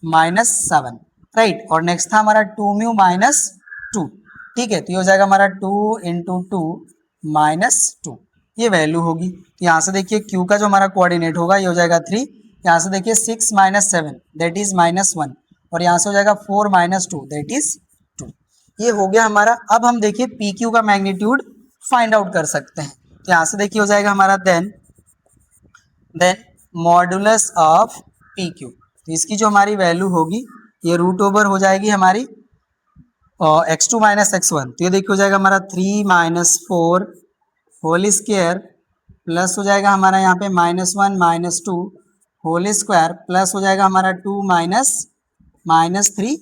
-7, राइट। और नेक्स्ट था हमारा 2 म्यू -2, ठीक है, तो ये हो जाएगा हमारा 2 इंटू 2 -2, ये वैल्यू होगी। तो यहाँ से देखिए Q का जो हमारा कोऑर्डिनेट होगा ये हो जाएगा 3, यहाँ से देखिए 6 -7 दैट इज -1, और यहाँ से हो जाएगा 4 -2 दैट इज 2। ये हो गया हमारा। अब हम देखिए पी क्यू का मैग्नीट्यूड फाइंड आउट कर सकते हैं। तो यहाँ से देखिए हो जाएगा हमारा then modulus of P Q, तो इसकी जो हमारी वैल्यू होगी ये √ओवर हो जाएगी हमारी x2 - x1, तो ये देखिए हो जाएगा हमारा 3 - 4 होल स्क्वायर प्लस हो जाएगा हमारा यहाँ पे -1 - 2 होल स्क्वायर प्लस हो जाएगा हमारा 2 - 3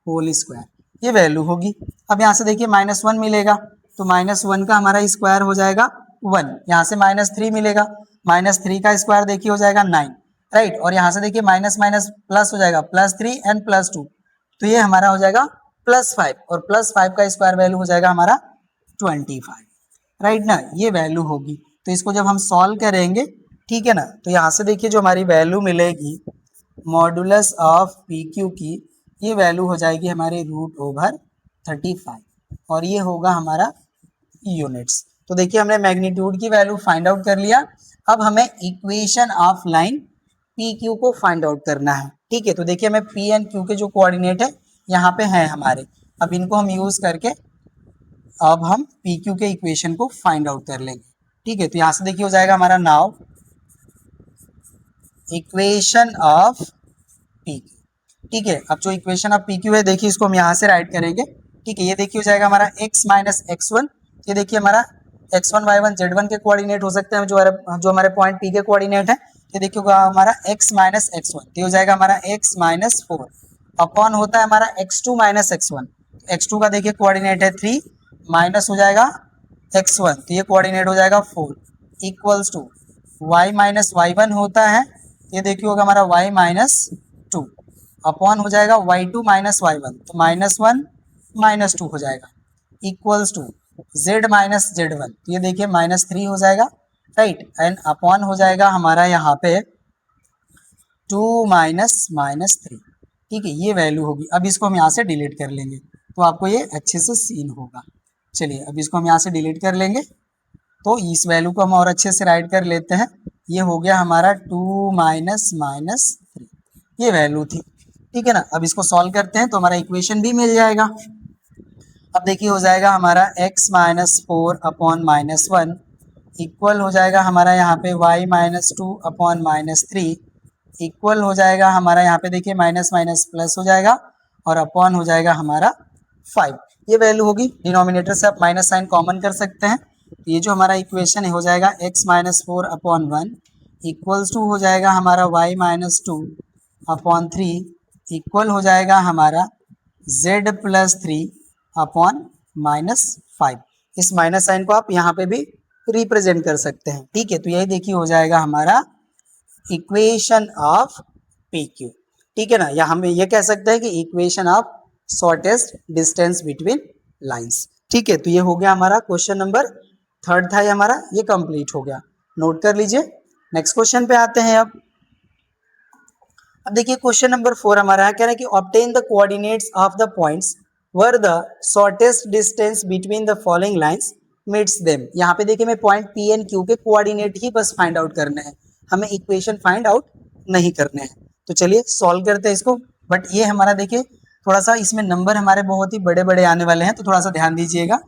होल स्क्वायर, ये वैल्यू होगी। अब यहाँ से देखिए -1 मिलेगा तो -1 का हमारा स्क्वायर हो जाएगा 1, यहाँ से -3 मिलेगा, -3 का स्क्वायर देखिए हो जाएगा 9, राइट। और यहाँ से देखिए माइनस माइनस प्लस हो जाएगा +3 एंड +2, तो ये हमारा हो जाएगा +5, और +5 का स्क्वायर वैल्यू हो जाएगा हमारा 25, राइट ना, ये वैल्यू होगी। तो इसको जब हम सॉल्व करेंगे, ठीक है ना, तो यहाँ से देखिए जो हमारी वैल्यू मिलेगी मॉडुलस ऑफ पी क्यू की, ये वैल्यू हो जाएगी हमारे √35, और ये होगा हमारा यूनिट्स। तो देखिए हमने मैग्नीट्यूड की वैल्यू फाइंड आउट कर लिया। अब हमें equation of line P Q को फाइंड आउट करना है, ठीक है। तो देखिए हमें पी एंड क्यू के जो कोऑर्डिनेट है यहाँ पे हैं हमारे, अब इनको हम यूज करके अब हम पी क्यू के इक्वेशन को फाइंड आउट कर लेंगे, ठीक है। तो यहाँ से देखिए हो जाएगा हमारा now equation of P Q, ठीक है। अब जो इक्वेशन ऑफ पी क्यू है देखिए इसको हम यहाँ से राइट करेंगे, ठीक है। ये देखिए हो जाएगा हमारा x - x1, ये देखिए हमारा x1 y1 z1 के कोऑर्डिनेट हो सकते हैं, जो हमारे पॉइंट पी के कोऑर्डिनेट है, ये देखिए होगा हमारा x - x1, तो हो जाएगा हमारा x - 4 अपॉन होता है हमारा x2 - x1, x2 का देखिए कोऑर्डिनेट है 3 माइनस हो जाएगा x1, तो ये कोऑर्डिनेट हो जाएगा 4 इक्वल्स टू y - y1 होता है, ये देखिए होगा हमारा y - 2 अपॉन हो जाएगा y2 - y1, तो -1 - 2 हो जाएगा इक्वल्स टू z - z1, तो ये देखिए -3 हो जाएगा, राइट, एंड अपॉन हो जाएगा हमारा यहाँ पे 2 - 3, ठीक है, ये वैल्यू होगी। अब इसको हम यहाँ से डिलीट कर लेंगे तो आपको ये अच्छे से सीन होगा। चलिए अब इसको हम यहाँ से डिलीट कर लेंगे तो इस वैल्यू को हम और अच्छे से राइट कर लेते हैं। ये हो गया हमारा 2 माइनस माइनस 3, ये वैल्यू थी। ठीक है ना, अब इसको सॉल्व करते हैं तो हमारा इक्वेशन भी मिल जाएगा। अब देखिए हो जाएगा हमारा x minus 4 upon minus 1 equal हो जाएगा हमारा यहाँ पे y minus 2 upon minus 3 equal हो जाएगा हमारा यहाँ पे देखिए माइनस माइनस प्लस हो जाएगा और अपॉन हो जाएगा हमारा 5। ये वैल्यू होगी, डिनोमिनेटर से आप माइनस साइन कॉमन कर सकते हैं। ये जो हमारा इक्वेशन है हो जाएगा x minus 4 upon 1 equals to हो जाएगा हमारा y माइनस 2 अपॉन 3 इक्वल हो जाएगा हमारा z प्लस 3 अपॉन माइनस 5। इस माइनस साइन को आप यहाँ पे भी रिप्रेजेंट कर सकते हैं। ठीक है, तो यही देखिए हो जाएगा हमारा इक्वेशन ऑफ पी क्यू। ठीक है ना, या हम ये कह सकते हैं कि equation of shortest distance between lines. ठीक है, तो ये हो गया हमारा क्वेश्चन नंबर 3 था, ये हमारा ये कंप्लीट हो गया, नोट कर लीजिए। नेक्स्ट क्वेश्चन पे आते हैं। अब देखिए क्वेश्चन नंबर 4 हमारा है, कह रहा है कि obtain the coordinates of the points were the shortest distance between the following lines meets them. यहाँ पे देखिए मैं पॉइंट पी एंड क्यू के कोऑर्डिनेट ही बस फाइंड आउट करने हैं, हमें इक्वेशन फाइंड आउट नहीं करने हैं। तो चलिए सॉल्व करते हैं इसको। बट ये हमारा देखिए थोड़ा सा इसमें नंबर हमारे बहुत ही बड़े बड़े आने वाले हैं, तो थोड़ा सा ध्यान दीजिएगा।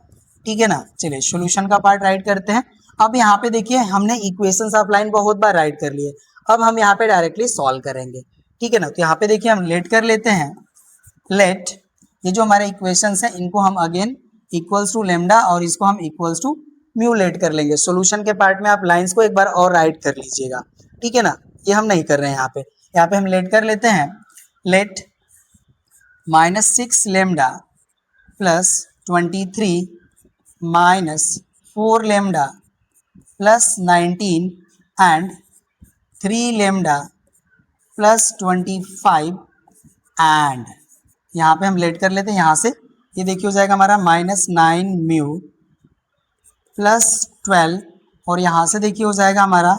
ठीक है ना, चलिए सोल्यूशन का पार्ट राइट करते हैं। अब यहाँ पे देखिए हमने इक्वेशंस ऑफ लाइन बहुत बार राइट कर लिए, अब हम यहाँ पे डायरेक्टली सॉल्व करेंगे। ठीक है ना, तो यहाँ पे देखिए हम लेट कर लेते हैं। लेट ये जो हमारे इक्वेशंस हैं इनको हम अगेन इक्वल्स टू लेमडा और इसको हम इक्वल्स टू म्यू लेट कर लेंगे। सॉल्यूशन के पार्ट में आप लाइंस को एक बार और राइट कर लीजिएगा। ठीक है ना, ये हम नहीं कर रहे हैं यहाँ पे हम लेट कर लेते हैं। Let -6 lambda plus 23 minus 4 lambda plus 19 and 3 lambda plus 25 and यहाँ पे हम लेट कर लेते हैं। यहाँ से ये देखिए हो जाएगा हमारा -9 म्यू प्लस 12 और यहाँ से देखिए हो जाएगा हमारा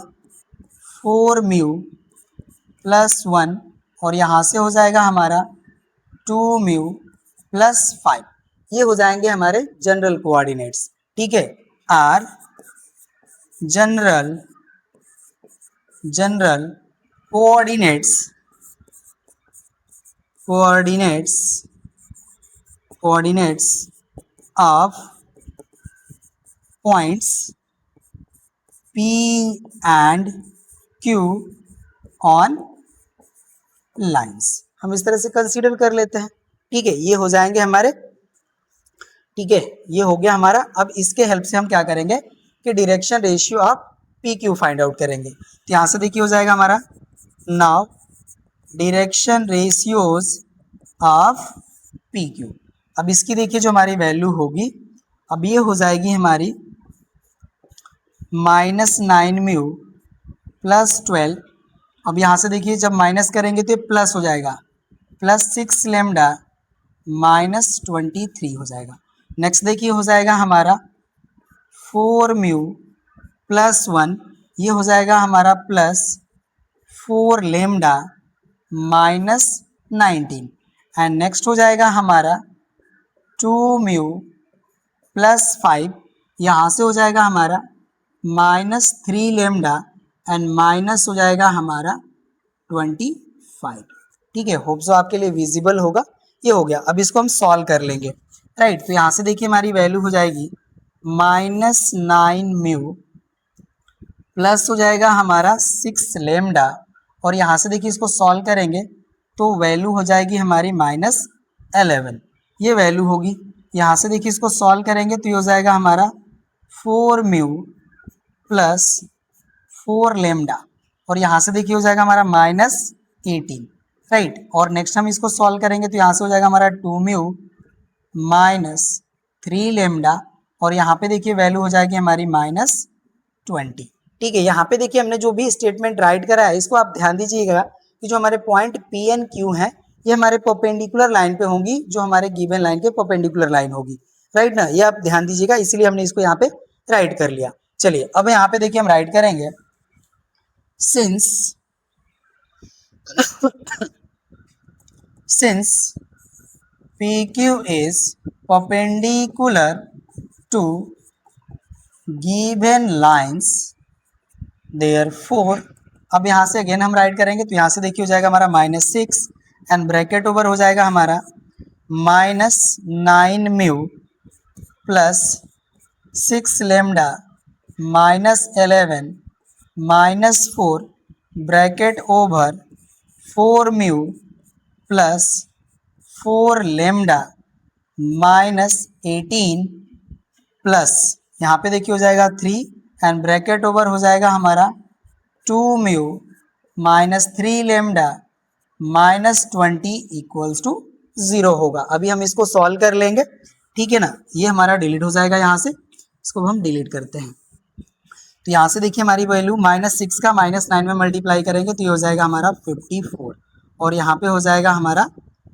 4 म्यू प्लस 1 और यहाँ से हो जाएगा हमारा 2 म्यू प्लस 5। ये हो जाएंगे हमारे जनरल कोऑर्डिनेट्स। ठीक है, are general coordinates of points P and Q on lines। हम इस तरह से कंसीडर कर लेते हैं। ठीक है, ये हो जाएंगे हमारे। ठीक है, ये हो गया हमारा। अब इसके हेल्प से हम क्या करेंगे कि direction ratio of P Q find out करेंगे। तो यहाँ से देखिए हो जाएगा हमारा now direction ratios of P Q. अब इसकी देखिए जो हमारी वैल्यू होगी, अब ये हो जाएगी हमारी -9 म्यू प्लस 12। अब यहाँ से देखिए जब माइनस करेंगे तो ये प्लस हो जाएगा, प्लस 6 लेमडा माइनस 23 हो जाएगा। नेक्स्ट देखिए हो जाएगा हमारा 4 म्यू प्लस 1, ये हो जाएगा हमारा plus 4 lambda minus 19 and next हो जाएगा हमारा 2 म्यू प्लस 5, यहाँ से हो जाएगा हमारा -3 लेमडा एंड माइनस हो जाएगा हमारा 25। ठीक है, होप सो आपके लिए विजिबल होगा। ये हो गया, अब इसको हम सॉल्व कर लेंगे। राइट, तो यहाँ से देखिए हमारी वैल्यू हो जाएगी -9 म्यू प्लस हो जाएगा हमारा 6 लेमडा और यहाँ से देखिए इसको सॉल्व करेंगे तो वैल्यू हो जाएगी हमारी -11। ये वैल्यू होगी। यहाँ से देखिए इसको सॉल्व करेंगे तो ये हो जाएगा हमारा 4 म्यू प्लस 4 लेमडा और यहाँ से देखिए हो जाएगा हमारा -18। राइट, और नेक्स्ट हम इसको सॉल्व करेंगे तो यहाँ से हो जाएगा हमारा 2 म्यू माइनस 3 लेमडा और यहाँ पे देखिए वैल्यू हो जाएगी हमारी -20। ठीक है, यहाँ पे देखिए हमने जो भी स्टेटमेंट राइट करा है इसको आप ध्यान दीजिएगा कि जो हमारे पॉइंट पी एंड क्यू हैं ये हमारे परपेंडिकुलर लाइन पे होंगी, जो हमारे गिवन लाइन के परपेंडिकुलर लाइन होगी। राइट ना, ये आप ध्यान दीजिएगा, इसीलिए हमने इसको यहाँ पे राइट कर लिया। चलिए अब यहाँ पे देखिए हम राइट करेंगे since PQ is perpendicular to given lines therefore अब यहाँ से अगेन हम राइट करेंगे तो यहाँ से देखिए हो जाएगा हमारा -6 एंड ब्रैकेट ओवर हो जाएगा हमारा -9 mu plus 6 lambda -11 -4 bracket over 4 mu plus 4 lambda -18 plus यहाँ पे देखिए हो जाएगा 3 एंड ब्रैकेट ओवर हो जाएगा हमारा 2 म्यू -3 लेमडा -20 इक्वल्स टू 0 होगा। अभी हम इसको सॉल्व कर लेंगे, ठीक है ना। ये हमारा डिलीट हो जाएगा यहाँ से, इसको हम डिलीट करते हैं। तो यहाँ से देखिए हमारी वैल्यू -6 का -9 में मल्टीप्लाई करेंगे तो ये हो जाएगा हमारा 54 और यहाँ पे हो जाएगा हमारा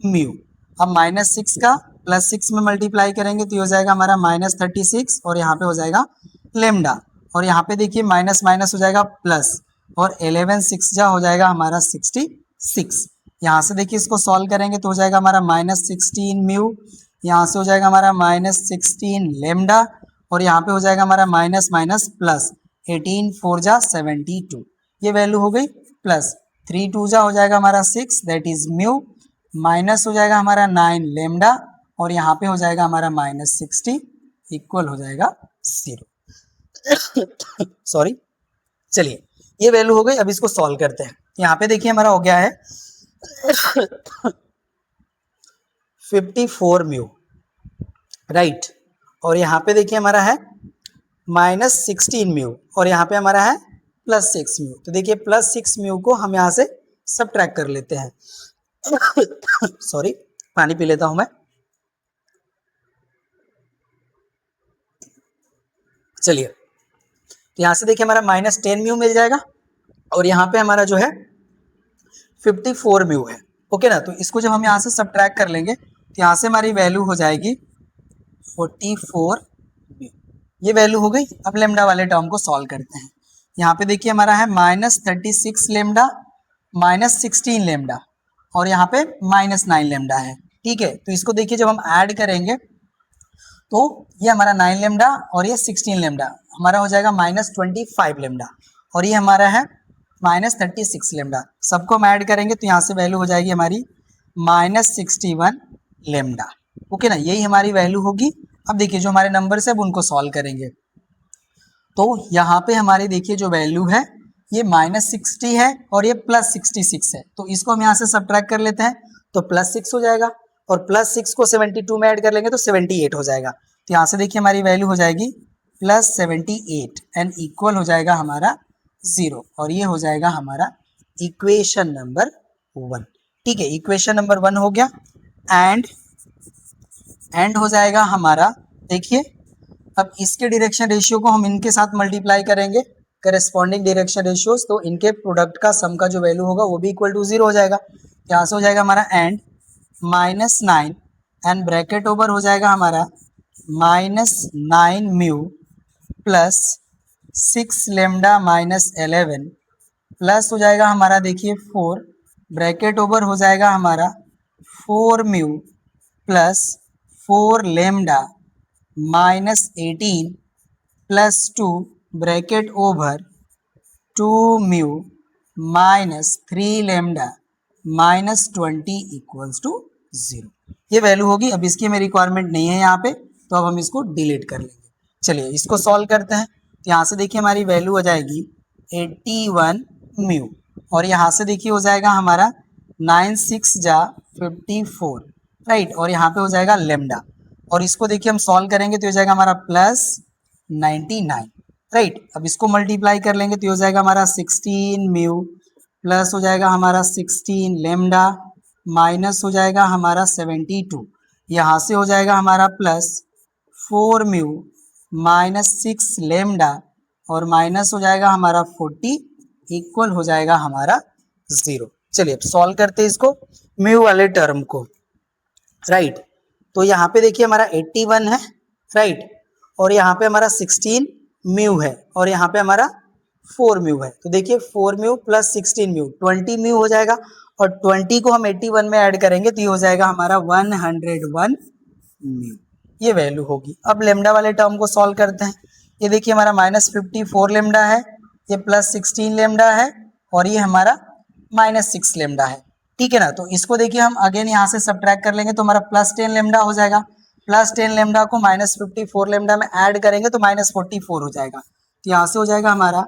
म्यू। अब -6 का +6 में मल्टीप्लाई करेंगे तो ये हो जाएगा हमारा -36 और यहाँ पे हो जाएगा लेमडा और यहाँ पे देखिए माइनस माइनस हो जाएगा प्लस और 11 6 जा हो जाएगा हमारा 66। यहाँ से देखिए इसको सॉल्व करेंगे तो हो जाएगा हमारा -16 म्यू, यहाँ से हो जाएगा हमारा -16 लेमडा और यहाँ पे हो जाएगा हमारा माइनस माइनस प्लस 18 4 जा 72। ये वैल्यू हो गई प्लस 3 2 जा हो जाएगा हमारा 6 दैट इज म्यू माइनस हो जाएगा हमारा 9 लेमडा और यहाँ पे हो जाएगा हमारा -60 इक्वल हो जाएगा 0। सॉरी, चलिए ये वैल्यू हो गई। अब इसको सॉल्व करते हैं। यहाँ पे देखिए हमारा हो गया है 54 म्यू राइट और यहाँ पे देखिए हमारा है -16 म्यू और यहाँ पे हमारा है +6 म्यू। तो देखिए +6 म्यू को हम यहाँ से सबट्रैक्ट कर लेते हैं। सॉरी, पानी पी लेता हूं मैं। चलिए तो यहाँ से देखिए हमारा -10 म्यू मिल जाएगा और यहाँ पे हमारा जो है 54 म्यू है, ओके ना। तो इसको जब हम यहाँ से सबट्रैक्ट कर लेंगे तो यहाँ से हमारी वैल्यू हो जाएगी 44 म्यू। ये वैल्यू हो गई। अब लेमडा वाले टर्म को सॉल्व करते हैं। यहाँ पे देखिए हमारा है -36 लेमडा -16 लेमडा और यहाँ पे -9 लेमडा है, ठीक है। तो इसको देखिए जब हम ऐड करेंगे तो ये हमारा 9 लेमडा और ये 16 लेमडा हमारा हो जाएगा -25 लेमडा और ये हमारा है -36 लेमडा। सबको हम ऐड करेंगे तो यहाँ से वैल्यू हो जाएगी हमारी -61 लेमडा, ओके ना। यही हमारी वैल्यू होगी। अब देखिए जो हमारे नंबर है अब उनको सॉल्व करेंगे तो यहाँ पे हमारी देखिए जो वैल्यू है ये -60 है और ये +66 है। तो इसको हम यहाँ से सबट्रैक्ट कर लेते हैं तो +6 हो जाएगा और +6 को 72 में ऐड कर लेंगे तो 78 हो जाएगा। तो यहाँ से देखिए हमारी वैल्यू हो जाएगी +78 एंड इक्वल हो जाएगा हमारा 0 और ये हो जाएगा हमारा इक्वेशन नंबर 1, ठीक है। इक्वेशन नंबर 1 हो गया एंड हो जाएगा हमारा। देखिए अब इसके डायरेक्शन रेशियो को हम इनके साथ मल्टीप्लाई करेंगे करेस्पॉन्डिंग डायरेक्शन रेशियोज, तो इनके प्रोडक्ट का सम का जो वैल्यू होगा वो भी इक्वल टू 0 हो जाएगा। यहाँ से हो जाएगा हमारा एंड -9 एंड ब्रैकेट ओवर हो जाएगा हमारा -9 म्यू प्लस 6 लेमडा -11 प्लस हो जाएगा हमारा देखिए 4 ब्रैकेट ओवर हो जाएगा हमारा 4 mu plus 4 lambda -18 plus 2 bracket over 2 mu -3 lambda -20 equals to 0। ये वैल्यू होगी। अब इसकी हमें रिक्वायरमेंट नहीं है यहाँ पे तो अब हम इसको डिलीट कर लेंगे। चलिए इसको सॉल्व करते हैं। तो यहाँ से देखिए हमारी वैल्यू हो जाएगी 81 म्यू और यहाँ से देखिए हो जाएगा हमारा 9 6 जा 54 राइट और यहाँ पे हो जाएगा लेमडा और इसको देखिए हम सॉल्व करेंगे तो हो जाएगा हमारा +99 राइट। अब इसको मल्टीप्लाई कर लेंगे तो हो जाएगा हमारा 16 म्यू प्लस हो जाएगा हमारा 16 लेमडा माइनस हो जाएगा हमारा 72, यहाँ से हो जाएगा हमारा +4 म्यू -6 लेमडा और माइनस हो जाएगा हमारा 40 इक्वल हो जाएगा हमारा 0। चलिए अब सॉल्व करते हैं इसको म्यू वाले टर्म को राइट। तो यहाँ पे देखिए हमारा 81 है राइट और यहाँ पे हमारा 16 म्यू है और यहाँ पे हमारा 4 म्यू है। तो देखिए 4 म्यू प्लस 16 म्यू 20 म्यू हो जाएगा और 20 को हम 81 में ऐड करेंगे तो ये हो जाएगा हमारा 101 म्यू। ये वैल्यू होगी। अब लेमडा वाले टर्म को सॉल्व करते हैं। ये देखिए हमारा -54 लेमडा है ये +16 लेमडा है और ये हमारा -6 लेमडा है, ठीक है ना। तो इसको देखिए हम अगेन यहाँ से सब्ट्रैक्ट कर लेंगे तो हमारा +10 लेमडा हो जाएगा। +10 लेमडा को -54 लेमडा में ऐड करेंगे तो -44 हो जाएगा। तो यहाँ से हो जाएगा हमारा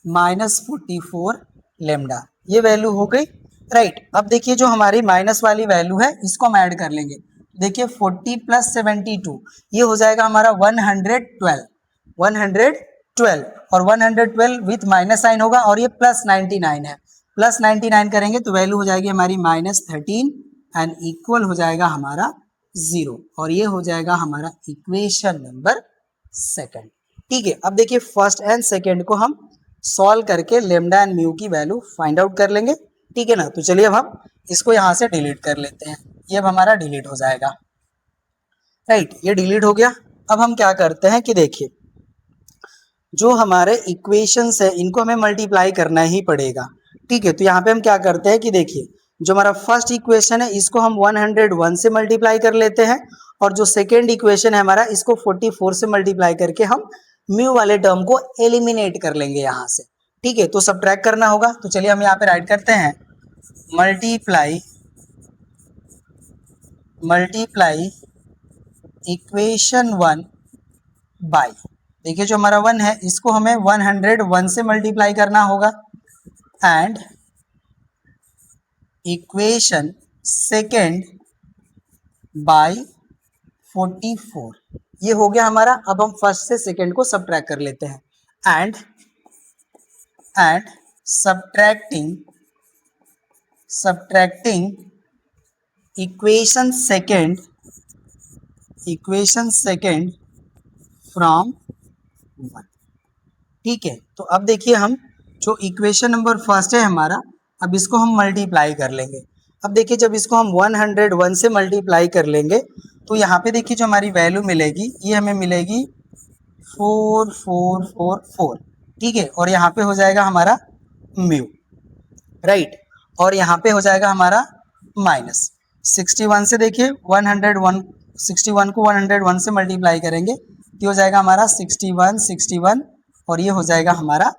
-44 लेमडा, ये वैल्यू हो गई, राइट। अब देखिए जो हमारी माइनस वाली वैल्यू है इसको हम ऐड कर लेंगे। देखिए 40 + 72 ये हो जाएगा हमारा 112 और 112 विथ माइनस साइन होगा और ये +99 है। +99 करेंगे तो वैल्यू हो जाएगी हमारी -13 एंड इक्वल हो जाएगा हमारा 0 और ये हो जाएगा हमारा इक्वेशन नंबर 2। ठीक है, अब देखिए फर्स्ट एंड सेकेंड को हम सॉल्व करके लेमडा एंड म्यू की वैल्यू फाइंड आउट कर लेंगे, ठीक है ना। तो चलिए अब हम इसको यहाँ से डिलीट कर लेते हैं, ये अब हमारा डिलीट हो जाएगा, राइट। ये डिलीट हो गया। अब हम क्या करते हैं कि देखिए जो हमारे इक्वेशंस है इनको हमें मल्टीप्लाई करना ही पड़ेगा, ठीक है। तो यहाँ पे हम क्या करते हैं कि देखिए जो हमारा फर्स्ट इक्वेशन है इसको हम 101 से मल्टीप्लाई कर लेते हैं और जो सेकेंड इक्वेशन है हमारा इसको 44 से मल्टीप्लाई करके हम म्यू वाले टर्म को एलिमिनेट कर लेंगे यहाँ से, ठीक है। तो सब्ट्रैक्ट करना होगा, तो चलिए हम यहाँ पे राइट करते हैं मल्टीप्लाई इक्वेशन 1 बाय, देखिए जो हमारा 1 है इसको हमें 101 से मल्टीप्लाई करना होगा एंड इक्वेशन सेकेंड बाय 44, ये हो गया हमारा। अब हम फर्स्ट से सेकेंड को सब्ट्रैक्ट कर लेते हैं and subtracting equation second from 1, ठीक है। तो अब देखिए हम जो इक्वेशन नंबर फर्स्ट है हमारा, अब इसको हम मल्टीप्लाई कर लेंगे। अब देखिए जब इसको हम 101 से मल्टीप्लाई कर लेंगे तो यहाँ पे देखिए जो हमारी वैल्यू मिलेगी ये हमें मिलेगी 4444, ठीक है। और यहाँ पे हो जाएगा हमारा म्यू, राइट। और यहाँ पे हो जाएगा हमारा -61 से देखिए 61 को 101 से मल्टीप्लाई करेंगे तो हो जाएगा हमारा 61 और ये हो जाएगा हमारा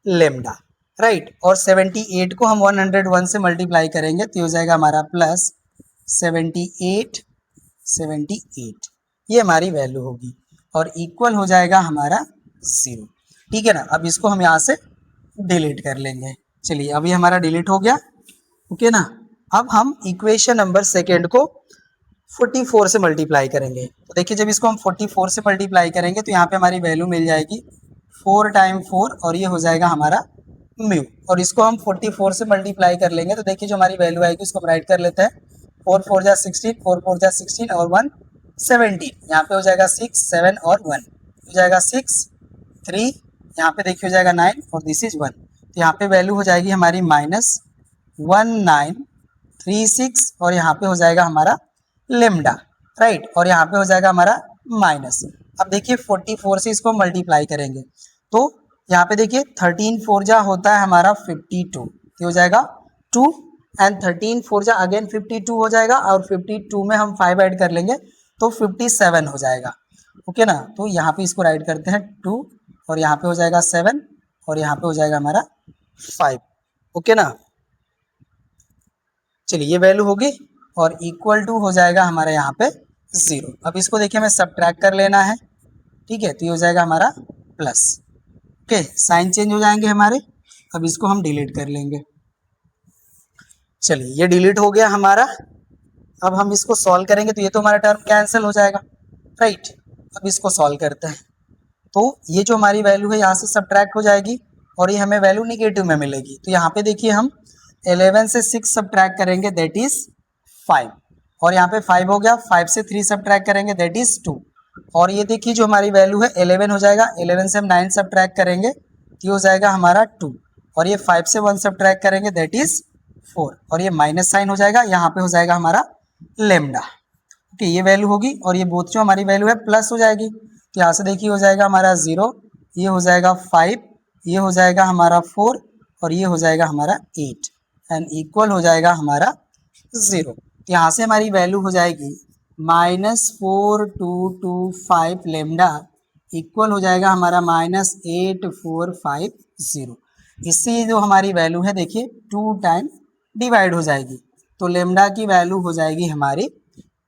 लेमडा, राइट। और 78 को हम 101 से मल्टीप्लाई करेंगे तो हो जाएगा हमारा +78, ये हमारी वैल्यू होगी और इक्वल हो जाएगा हमारा 0, ठीक है ना। अब इसको हम यहाँ से डिलीट कर लेंगे। चलिए अभी हमारा डिलीट हो गया, ओके ना। अब हम इक्वेशन नंबर सेकेंड को 44 से मल्टीप्लाई करेंगे। तो देखिए जब इसको हम 44 से मल्टीप्लाई करेंगे तो यहाँ पे हमारी वैल्यू मिल जाएगी 4 × 4 और ये हो जाएगा हमारा म्यू। और इसको हम 44 से मल्टीप्लाई कर लेंगे तो देखिए जो हमारी वैल्यू आएगी उसको हम राइट कर लेते हैं। 4 4 जा 16, 4 4 जा 16 और 1 17, यहाँ पे हो जाएगा 6 7 और 1 हो जाएगा 6 3, यहाँ पे देखिए हो जाएगा 9 और दिस इज 1। तो यहाँ पे वैल्यू हो जाएगी हमारी -1936 और यहाँ पे हो जाएगा हमारा लेमडा, राइट। और यहाँ पे हो जाएगा हमारा माइनस। अब देखिए 44 से इसको मल्टीप्लाई करेंगे तो यहाँ पे देखिए 13 4 जा होता है हमारा 52, ये हो जाएगा 2 एंड 13 4 जा अगेन 52 हो जाएगा और 52 में हम 5 ऐड कर लेंगे तो 57 हो जाएगा, ओके ना। तो यहाँ पे इसको राइट करते हैं 2 और यहाँ पे हो जाएगा 7 और यहाँ पे हो जाएगा हमारा 5, ओके ना। चलिए ये वैल्यू होगी और इक्वल टू हो जाएगा हमारा यहाँ पे 0। अब इसको देखिए हमें सब्ट्रैक्ट कर लेना है, ठीक है। तो ये हो जाएगा हमारा प्लस, ओके, साइन चेंज हो जाएंगे हमारे। अब इसको हम डिलीट कर लेंगे। चलिए ये डिलीट हो गया हमारा। अब हम इसको सॉल्व करेंगे तो ये तो हमारा टर्म कैंसिल हो जाएगा, राइट। अब इसको सॉल्व करते हैं तो ये जो हमारी वैल्यू है यहाँ से सब्ट्रैक्ट हो जाएगी और ये हमें वैल्यू निगेटिव में मिलेगी। तो यहाँ पे देखिए हम 11 से 6 सब्ट्रैक्ट करेंगे दैट इज 5 और यहाँ पे 5 हो गया। 5 से 3 सब्ट्रैक्ट करेंगे दैट इज 2 और ये देखिए जो हमारी वैल्यू है 11 हो जाएगा। 11 से हम 9 सब्ट्रैक्ट करेंगे तो ये हो जाएगा हमारा 2 और ये 5 से 1 सब्ट्रैक्ट करेंगे दैट इज 4 और ये माइनस साइन हो जाएगा, यहाँ पे हो जाएगा हमारा लेमडा, ओके। ये वैल्यू होगी और ये बोथ जो हमारी वैल्यू है प्लस हो जाएगी। तो यहाँ से देखिए हो जाएगा हमारा 0, ये हो जाएगा 5, ये हो जाएगा हमारा 4 और ये हो जाएगा हमारा 8 एंड इक्वल हो जाएगा हमारा 0। तो यहाँ से हमारी वैल्यू हो जाएगी -4225 लेमडा इक्वल हो जाएगा हमारा -8450। इससे जो हमारी वैल्यू है देखिए 2 टाइम डिवाइड हो जाएगी, तो लेमडा की वैल्यू हो जाएगी हमारी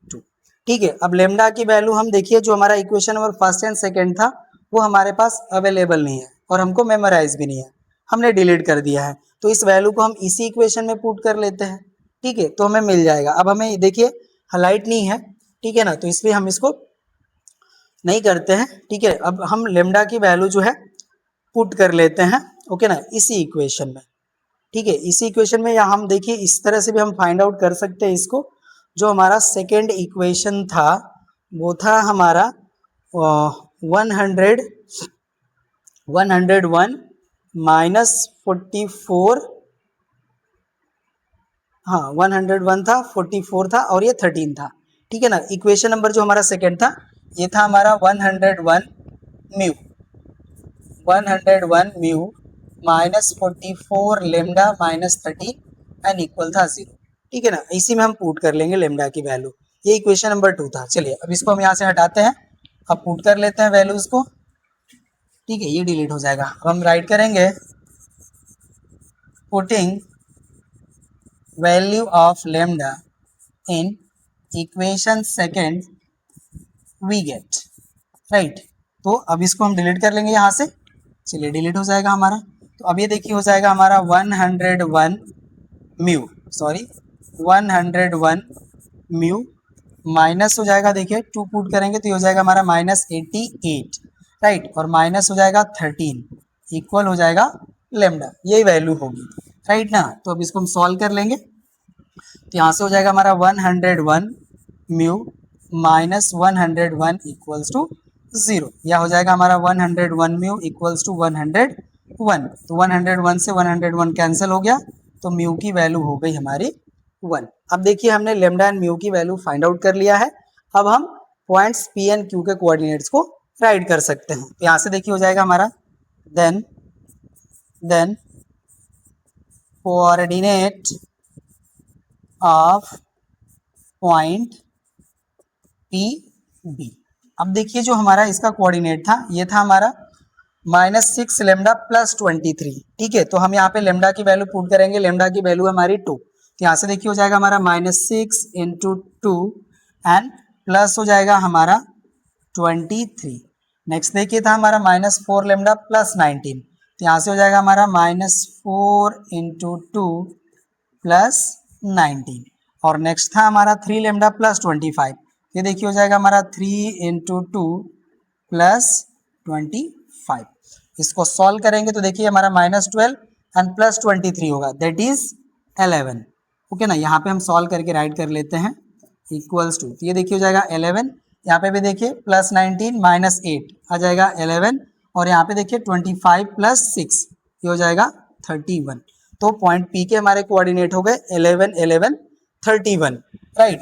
2। ठीक है, अब लेमडा की वैल्यू हम देखिए जो हमारा equation number first and second था वो हमारे पास अवेलेबल नहीं है और हमको मेमोराइज भी नहीं है, हमने डिलीट कर दिया है। तो इस वैल्यू को हम इसी इक्वेशन में पुट कर लेते हैं। ठीक है, तो हमें मिल जाएगा। अब हमें देखिए हाईलाइट नहीं है, ठीक है ना, तो इसलिए हम इसको नहीं करते हैं। ठीक है, अब हम लेमडा की वैल्यू जो है पुट कर लेते हैं, ओके ना, इसी इक्वेशन में। ठीक है, इसी इक्वेशन में, या हम देखिए इस तरह से भी हम फाइंड आउट कर सकते हैं इसको। जो हमारा सेकेंड इक्वेशन था वो था हमारा 101 -44, हाँ 101 था, 44 था और ये 13 था। ठीक है ना, इक्वेशन नंबर जो हमारा सेकेंड था ये था हमारा 101 म्यू -44 लेमडा -13 एंड इक्वल था 0। ठीक है ना, इसी में हम पुट कर लेंगे लेमडा की वैल्यू। ये इक्वेशन नंबर 2 था। चलिए अब इसको हम यहाँ से हटाते हैं, अब पुट कर लेते हैं वैल्यूज को। ठीक है, ये डिलीट हो जाएगा। अब हम राइट करेंगे putting value of lambda in equation second we get, right. तो अब इसको हम डिलीट कर लेंगे यहाँ से। चलिए डिलीट हो जाएगा हमारा। तो अब ये देखिए हो जाएगा हमारा 101 म्यू, सॉरी 101 म्यू माइनस हो जाएगा, देखिए 2 पुट करेंगे तो ये हो जाएगा हमारा -88, राइट, और माइनस हो जाएगा 13 इक्वल हो जाएगा लेमडा, यही वैल्यू होगी, राइट ना। तो अब इसको हम सॉल्व कर लेंगे, तो यहाँ से हो जाएगा हमारा 101 म्यू -101 इक्वल्स टू 0, या हो जाएगा हमारा 101 म्यू इक्वल्स टू 101। तो 101 से 101 कैंसिल हो गया, तो म्यू की वैल्यू हो गई हमारी 1। अब देखिए हमने लेमडा एंड म्यू की वैल्यू फाइंड आउट कर लिया है। अब हम पॉइंट्स पी एंड क्यू के कोऑर्डिनेट्स को राइट कर सकते हैं। तो यहाँ से देखिए हो जाएगा हमारा then coordinate of point P B. अब देखिए जो हमारा इसका कोऑर्डिनेट था ये था हमारा -6 लेमडा +23। ठीक है, तो हम यहाँ पे लेमडा की वैल्यू पुट करेंगे, लेमडा की वैल्यू हमारी 2। तो यहाँ से देखिए हो जाएगा हमारा -6 × 2 एंड प्लस हो जाएगा हमारा 23। नेक्स्ट देखिए था हमारा -4 लेमडा +19, तो यहाँ से हो जाएगा हमारा -4 × 2 +19। और नेक्स्ट था हमारा 3 लेमडा +25, ये देखिए हो जाएगा हमारा 3 × 2 +25। इसको सॉल्व करेंगे तो देखिए हमारा -12 एंड +23 होगा, दैट इज 11। ओके ना, यहाँ पे हम सॉल्व करके राइट कर लेते हैं इक्वल्स टू, तो ये देखिए हो जाएगा 11। यहाँ पे भी देखिए +19 -8 आ जाएगा 11, और यहाँ पे देखिए 25 + 6 ये हो जाएगा 31। तो पॉइंट पी के हमारे कोऑर्डिनेट हो गए 11 11 31, राइट।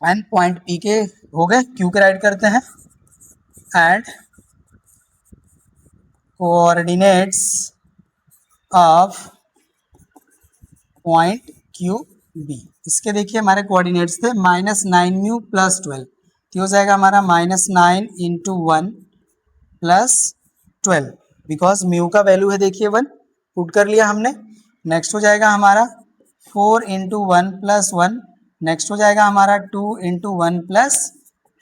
एंड पॉइंट पी के हो गए, क्यू के राइट करते हैं and coordinates of point Q B. इसके देखिए हमारे कोऑर्डिनेट्स थे -9 म्यू +12, तो हो जाएगा हमारा -9 × 1 +12, बिकॉज म्यू का वैल्यू है देखिए 1, पुट कर लिया हमने। नेक्स्ट हो जाएगा हमारा 4 × 1 + 1, नेक्स्ट हो जाएगा हमारा 2 × 1 +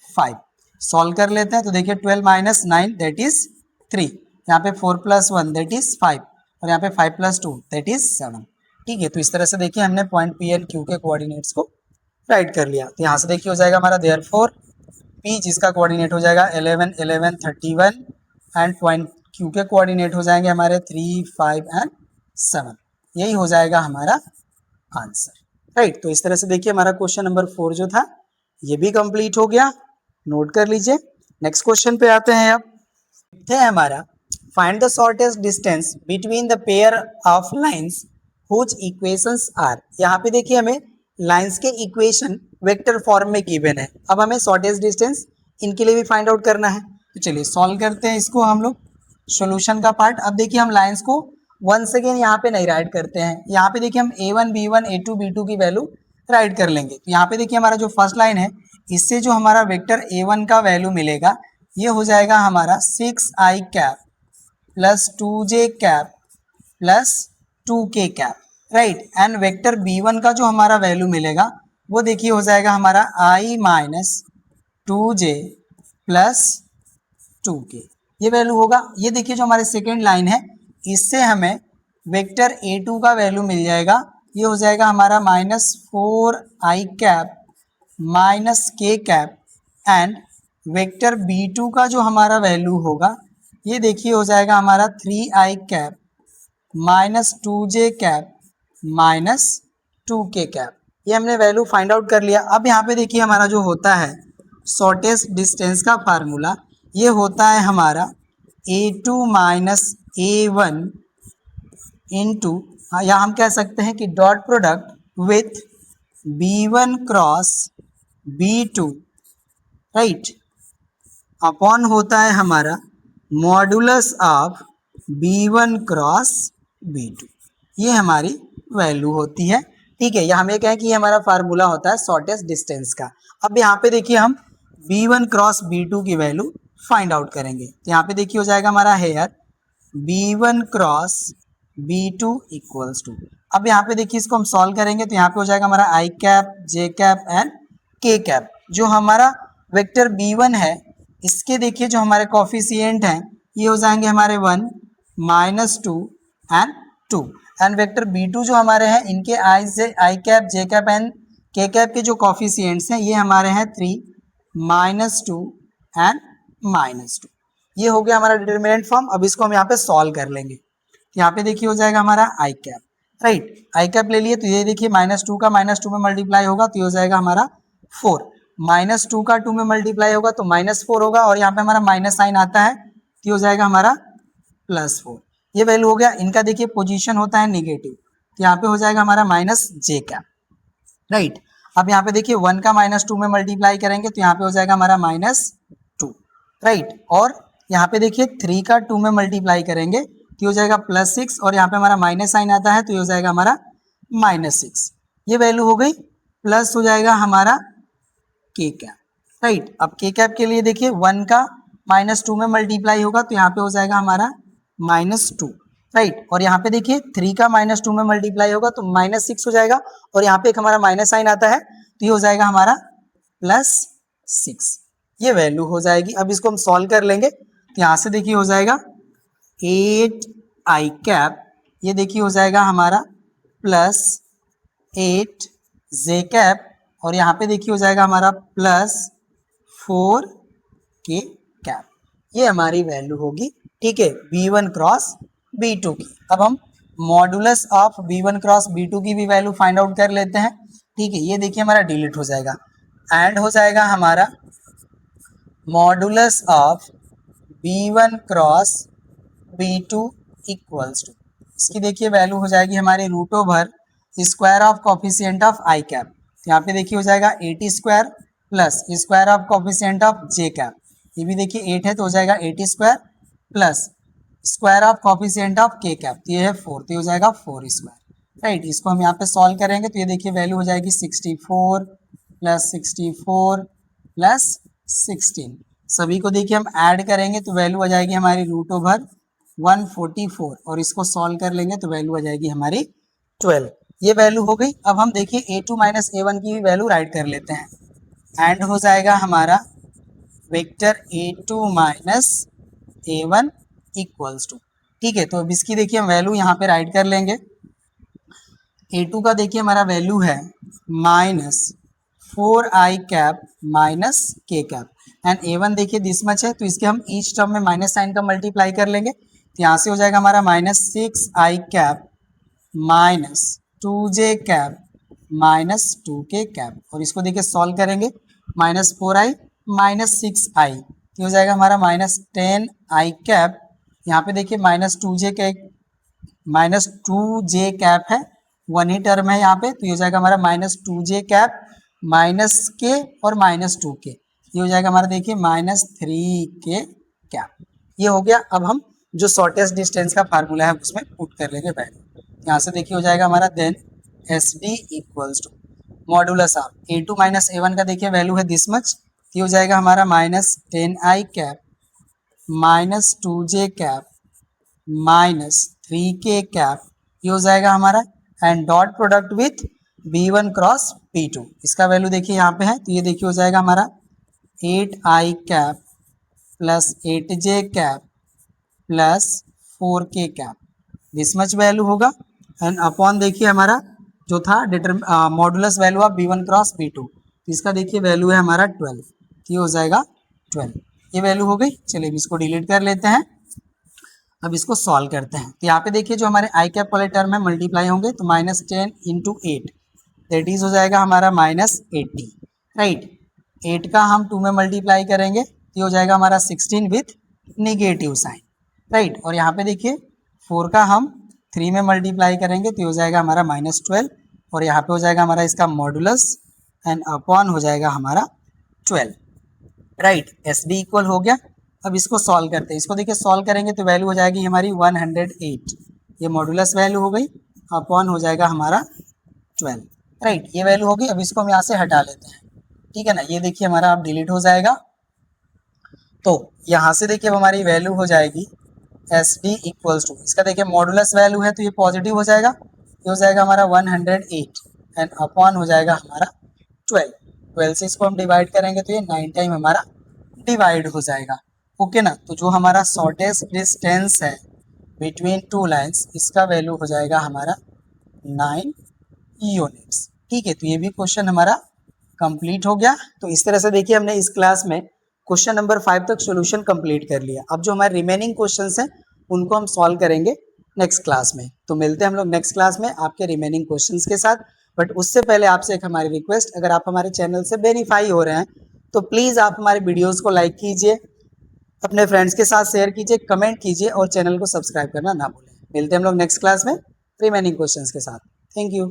5। सॉल्व कर लेते हैं तो देखिए 12 - 9 दैट इज 3, यहाँ पे 4 + 1 दैट इज 5, और यहाँ पे 5 + 2 दैट इज 7। ठीक है, तो इस तरह से देखिए हमने पॉइंट पी एंड क्यू के कोऑर्डिनेट्स को राइट कर लिया। तो यहाँ से देखिए हो जाएगा हमारा देयरफॉर पी जिसका कोऑर्डिनेट हो जाएगा 11 11 31 एंड पॉइंट क्यू के कोऑर्डिनेट हो जाएंगे हमारे 3 5 एंड 7। यही हो जाएगा हमारा आंसर, राइट। तो इस तरह से देखिए हमारा क्वेश्चन नंबर 4 जो था ये भी कंप्लीट हो गया, नोट कर लीजिए। नेक्स्ट क्वेश्चन पे आते हैं। अब है हमारा find the shortest distance between the pair of lines whose equations are. यहाँ पे देखिए हमें लाइंस के इक्वेशन वेक्टर फॉर्म में गिवन है। अब हमें शॉर्टेस्ट डिस्टेंस इनके लिए भी फाइंड आउट करना है, तो चलिए सॉल्व करते हैं इसको हम लोग सॉल्यूशन का पार्ट। अब देखिए हम लाइंस को वंस अगेन यहाँ पे नहीं राइट करते हैं, यहाँ पे देखिए हम a1 b1 a2 b2 की वैल्यू राइट कर लेंगे। तो यहाँ पे देखिए हमारा जो फर्स्ट लाइन है इससे जो हमारा वेक्टर a1 का वैल्यू मिलेगा ये हो जाएगा हमारा 6i cap plus 2j cap plus 2k cap, right. And vector b1 का जो हमारा वैल्यू मिलेगा वो देखिए हो जाएगा हमारा i minus 2j plus 2k, ये वैल्यू होगा। ये देखिए जो हमारे सेकेंड लाइन है इससे हमें वेक्टर a2 का वैल्यू मिल जाएगा, ये हो जाएगा हमारा minus 4i cap minus k cap. And vector b2 का जो हमारा वैल्यू होगा ये देखिए हो जाएगा हमारा 3i cap minus 2j cap minus 2k cap. ये हमने वैल्यू फाइंड आउट कर लिया। अब यहाँ पे देखिए हमारा जो होता है शॉर्टेस्ट डिस्टेंस का फार्मूला, ये होता है हमारा a2 माइनस a1 इंटू, या हम कह सकते हैं कि dot product with b1 cross b2, right, upon होता है हमारा modulus of b1 cross b2। ये हमारी वैल्यू होती है, ठीक है। या हम ये कहें कि ये हमारा फार्मूला होता है शॉर्टेस्ट डिस्टेंस का। अब यहाँ पे देखिए हम b1 क्रॉस b2 की वैल्यू फाइंड आउट करेंगे। तो यहाँ पे देखिए हो जाएगा हमारा hair b1 cross b2 equals to, अब यहाँ पे देखिए इसको हम सॉल्व करेंगे तो यहाँ पे हो जाएगा हमारा i cap j cap and k cap. जो हमारा वेक्टर b1 है इसके देखिए जो हमारे कॉफिशिएंट हैं ये हो जाएंगे हमारे 1 minus 2 and 2। And vector b2 जो हमारे हैं इनके i cap j cap and k cap के जो कॉफिशिएंट्स हैं ये हमारे हैं 3 माइनस 2 एंड माइनस 2। ये हो गया हमारा डिटरमिनेंट फॉर्म। अब इसको हम यहाँ पे सॉल्व कर लेंगे। यहाँ पे देखिए हो जाएगा हमारा i cap, right, i cap ले लिए तो ये देखिए माइनस 2 का माइनस 2 में मल्टीप्लाई होगा तो ये हो जाएगा हमारा 4, माइनस 2 का 2 में मल्टीप्लाई होगा तो माइनस 4 होगा, और यहाँ पे हमारा माइनस साइन आता है तो ये हो जाएगा हमारा प्लस 4। ये वैल्यू हो गया। इनका देखिए पोजीशन होता है निगेटिव तो यहाँ पे हो जाएगा हमारा माइनस j कैप, राइट। अब यहाँ पे देखिए 1 का माइनस 2 में मल्टीप्लाई करेंगे तो यहाँ पे हो जाएगा हमारा माइनस 2, राइट। और यहाँ पे देखिए 3 का 2 में मल्टीप्लाई करेंगे तो हो जाएगा प्लस 6, और यहाँ पे हमारा माइनस साइन आता है तो ये हो जाएगा हमारा माइनस 6। ये वैल्यू हो गई। प्लस हो जाएगा हमारा k कैप, राइट। अब k कैप के लिए देखिए 1 का माइनस 2 में मल्टीप्लाई होगा तो यहाँ पे हो जाएगा हमारा माइनस 2, राइट। और यहाँ पे देखिए 3 का माइनस 2 में मल्टीप्लाई होगा तो माइनस 6 हो जाएगा, और यहाँ पे एक हमारा माइनस साइन आता है तो ये हो जाएगा हमारा प्लस 6। ये वैल्यू हो जाएगी। अब इसको हम सॉल्व कर लेंगे तो यहाँ से देखिए हो जाएगा 8i कैप, ये देखिए हो जाएगा हमारा प्लस 8j कैप, और यहाँ पे देखिए हो जाएगा हमारा प्लस 4k कैप। ये हमारी वैल्यू होगी, ठीक है, b1 क्रॉस b2 की। अब हम modulus of b1 cross b2 की भी वैल्यू फाइंड आउट कर लेते हैं, ठीक है। ये देखिए हमारा डिलीट हो जाएगा एंड हो जाएगा हमारा modulus of b1 cross b2 equals to, इसकी देखिए वैल्यू हो जाएगी हमारी root over square of coefficient of i cap. यहाँ पे देखिए हो जाएगा 80 square plus square of coefficient of j cap, ये भी देखिए 8 है तो हो जाएगा 80 square plus square of coefficient of k cap, तो ये है 4 तो ये हो जाएगा 4 स्क्वायर, राइट। इसको हम यहाँ पे सॉल्व करेंगे तो ये देखिए वैल्यू हो जाएगी 64 प्लस 64 प्लस 16। सभी को देखिए हम ऐड करेंगे तो वैल्यू आ जाएगी हमारी रूट ओवर 144, और इसको सॉल्व कर लेंगे तो वैल्यू आ जाएगी हमारी 12। ये वैल्यू हो गई। अब हम देखिए a2 माइनस a1 की भी वैल्यू राइट कर लेते हैं एंड हो जाएगा हमारा vector a2 minus a1 equals to, ठीक है। तो अब इसकी देखिए हम वैल्यू यहाँ पे राइट कर लेंगे। a2 का देखिए हमारा वैल्यू है minus 4i cap minus k cap, and a1 देखिए दिस मच है तो इसके हम ईच टर्म में माइनस साइन का मल्टीप्लाई कर लेंगे तो यहाँ से हो जाएगा हमारा minus 6i cap minus 2j cap minus 2k cap, और इसको देखिए सॉल्व करेंगे माइनस 4i माइनस 6i, ये हो जाएगा हमारा माइनस 10i कैप। यहाँ पे देखिए माइनस 2j कैप है, वन ही टर्म है यहाँ पे तो ये हो जाएगा हमारा minus 2j cap minus k और माइनस 2k, ये हो जाएगा हमारा देखिए माइनस 3k कैप। ये हो गया। अब हम जो शॉर्टेस्ट डिस्टेंस का फार्मूला है उसमें पुट कर लेंगे वैल्यू। यहाँ से देखिए हो जाएगा हमारा then S D equals to modulus of a2 minus a1 का देखिए वैल्यू है दिस मच, ये हो जाएगा हमारा minus 10i cap minus 2j cap minus 3k cap, ये हो जाएगा हमारा, and dot product with b1 cross b2, इसका वैल्यू देखिए यहाँ पे है, तो ये देखिए हो जाएगा हमारा 8i cap plus 8j cap plus 4k cap, this much value होगा, एंड अपॉन देखिए हमारा जो था modulus value of b1 cross b2, इसका देखिए वैल्यू है हमारा 12, ये हो जाएगा 12, ये वैल्यू हो गई। चलिए अब इसको डिलीट कर लेते हैं, अब इसको सॉल्व करते हैं। तो यहाँ पे देखिए जो हमारे आई कैप वाले टर्म है मल्टीप्लाई होंगे, तो -10 इंटू 8 दैट इज हो जाएगा हमारा -80, राइट। 8 का हम 2 में मल्टीप्लाई करेंगे तो हो जाएगा हमारा 16 विथ निगेटिव साइन, राइट। और यहाँ पे देखिए 4 का हम 3 में मल्टीप्लाई करेंगे तो हो जाएगा हमारा -12, और यहाँ पे हो जाएगा हमारा इसका मॉडुलस एंड अपॉन हो जाएगा हमारा 12, राइट। एस बी इक्वल हो गया। अब इसको सॉल्व करते हैं, इसको देखिए सॉल्व करेंगे तो वैल्यू हो जाएगी हमारी 108, ये मॉडुलस वैल्यू हो गई, अपॉन हो जाएगा हमारा 12, राइट, ये वैल्यू होगी। अब इसको हम यहाँ से हटा लेते हैं, ठीक है ना, ये देखिए हमारा अब डिलीट हो जाएगा। तो यहाँ से देखिए अब हमारी वैल्यू हो जाएगी एस डी इक्वल्स टू, इसका देखिए मॉडुलस वैल्यू है तो ये पॉजिटिव हो जाएगा, ये हो जाएगा हमारा 108 एंड अपॉन हो जाएगा हमारा 12, 12 से इसको हम डिवाइड करेंगे तो ये 9 टाइम हमारा डिवाइड हो जाएगा, ओके ना। तो जो हमारा शॉर्टेस्ट डिस्टेंस है बिटवीन टू लाइंस, इसका वैल्यू हो जाएगा हमारा 9 यूनिट्स, ठीक है। तो ये भी क्वेश्चन हमारा कंप्लीट हो गया। तो इस तरह से देखिए हमने इस क्लास में क्वेश्चन नंबर 5 तक सॉल्यूशन कंप्लीट कर लिया। अब जो हमारे रिमेनिंग क्वेश्चंस हैं उनको हम सॉल्व करेंगे नेक्स्ट क्लास में। तो मिलते हैं हम लोग नेक्स्ट क्लास में आपके रिमेनिंग क्वेश्चंस के साथ। बट उससे पहले आपसे एक हमारी रिक्वेस्ट, अगर आप हमारे चैनल से बेनिफाई हो रहे हैं तो प्लीज़ आप हमारे वीडियोज़ को लाइक कीजिए, अपने फ्रेंड्स के साथ शेयर कीजिए, कमेंट कीजिए और चैनल को सब्सक्राइब करना ना भूलें। मिलते हैं हम लोग नेक्स्ट क्लास में रिमेनिंग क्वेश्चंस के साथ। Thank you.